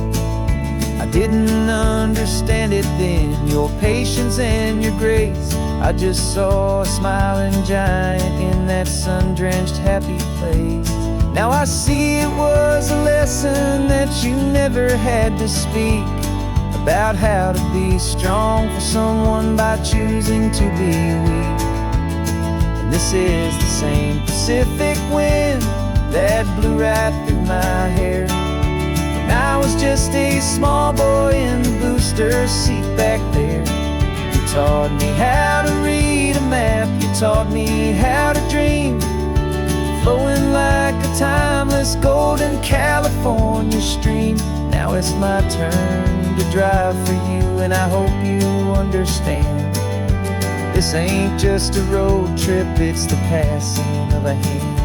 I didn't understand it then, your patience and your grace. I just saw a smiling giant in that sun-drenched happy place. Now I see it was a lesson that you never had to speak, about how to be strong for someone by choosing to be weak. And this is the same Pacific wind that blew right through my hair when I was just a small boy in the booster seat back there. You taught me how to read a map, you taught me how to dream, flowing like a timeless golden California stream. Now it's my turn to drive for you, and I hope you understand. This ain't just a road trip, it's the passing of a hand.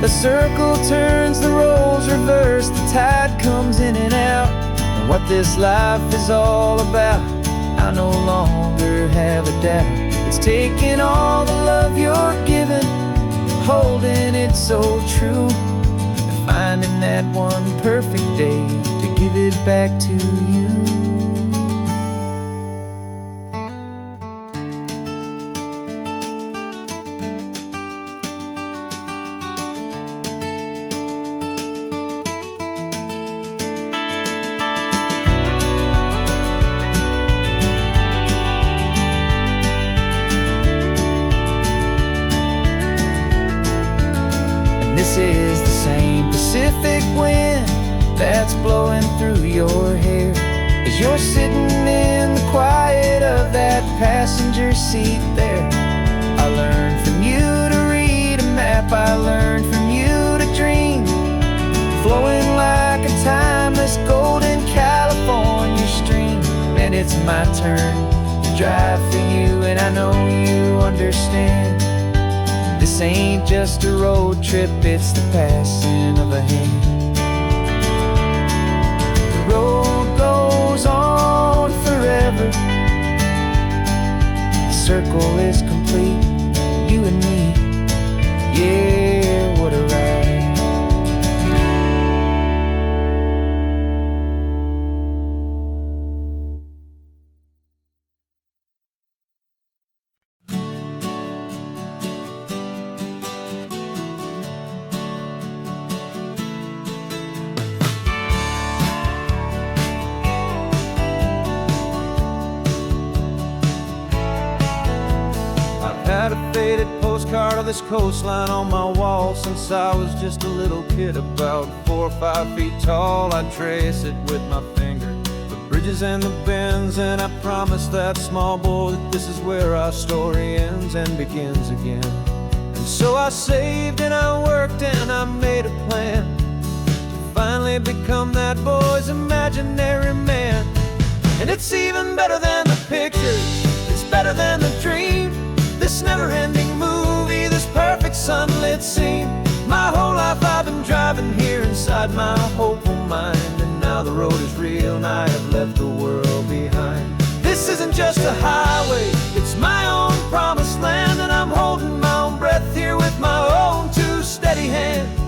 The circle turns, the roles reverse, the tide comes in and out. And what this life is all about, I no longer have a doubt. It's taking all the love you're giving, holding it so true, and finding that one perfect day to give it back to you. This is the same Pacific wind that's blowing through your hair as you're sitting in the quiet of that passenger seat there. I learned from you to read a map, I learned from you to dream, flowing like a timeless golden California stream. And it's my turn to drive for you, and I know you understand. This ain't just a road trip, it's the passing of a hand. The road goes on forever, the circle is complete, you and me, yeah, what a ride. Had a faded postcard of this coastline on my wall since I was just a little kid, about 4 or 5 feet tall. I trace it with my finger, the bridges and the bends, and I promised that small boy that this is where our story ends and begins again. And so I saved and I worked and I made a plan to finally become that boy's imaginary man. And it's even better than the pictures, it's better than the dream, this never-ending movie, this perfect sunlit scene. My whole life I've been driving here inside my hopeful mind, and now the road is real and I have left the world behind. This isn't just a highway, it's my own promised land, and I'm holding my own breath here with my own two steady hands.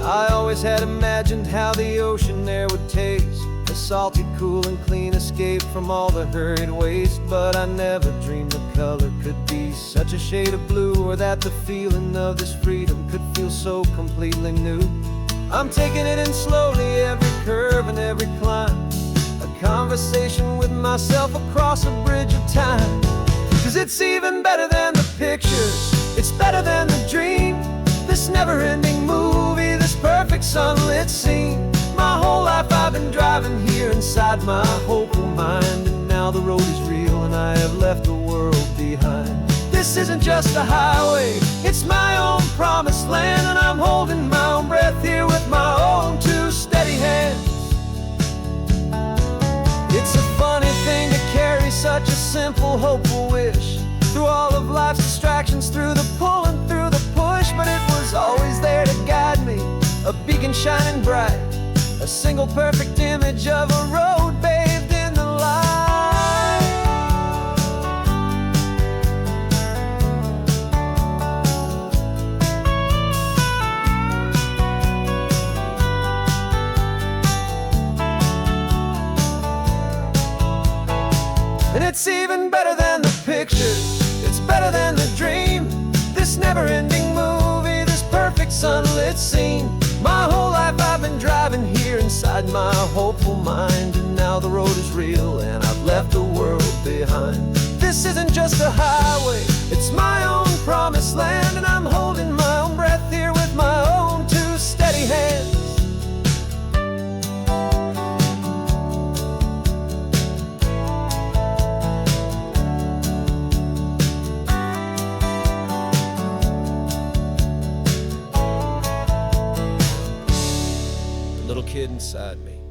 I always had imagined how the ocean air would taste, a salty, cool and clean escape from all the hurried waste. But I never dreamed the color could be such a shade of blue, or that the feeling of this freedom could feel so completely new. I'm taking it in slowly, every curve and every climb, a conversation with myself across a bridge of time. 'Cause it's even better than the pictures, it's better than the dream, this never-ending movie, this perfect sunlit scene. My whole life I've been driving here inside my hopeful mind, and now the road is real and I have left the world behind. This isn't just a highway, it's my own promised land, and I'm holding my own breath here with my own two steady hands. It's a funny thing to carry such a simple, hopeful wish through all of life's distractions, through the pull and through the push, but it was always there to guide me, a beacon shining bright, a single perfect image of a road bathed in the light. never-ending movie, this perfect sunlit scene. My whole life I've been driving here inside my hopeful mind, and now the road is real and I've left the world behind. This isn't just a highway, it's my own promised land, and I'm holding my own breath here with my own two steady hands. The little kid inside me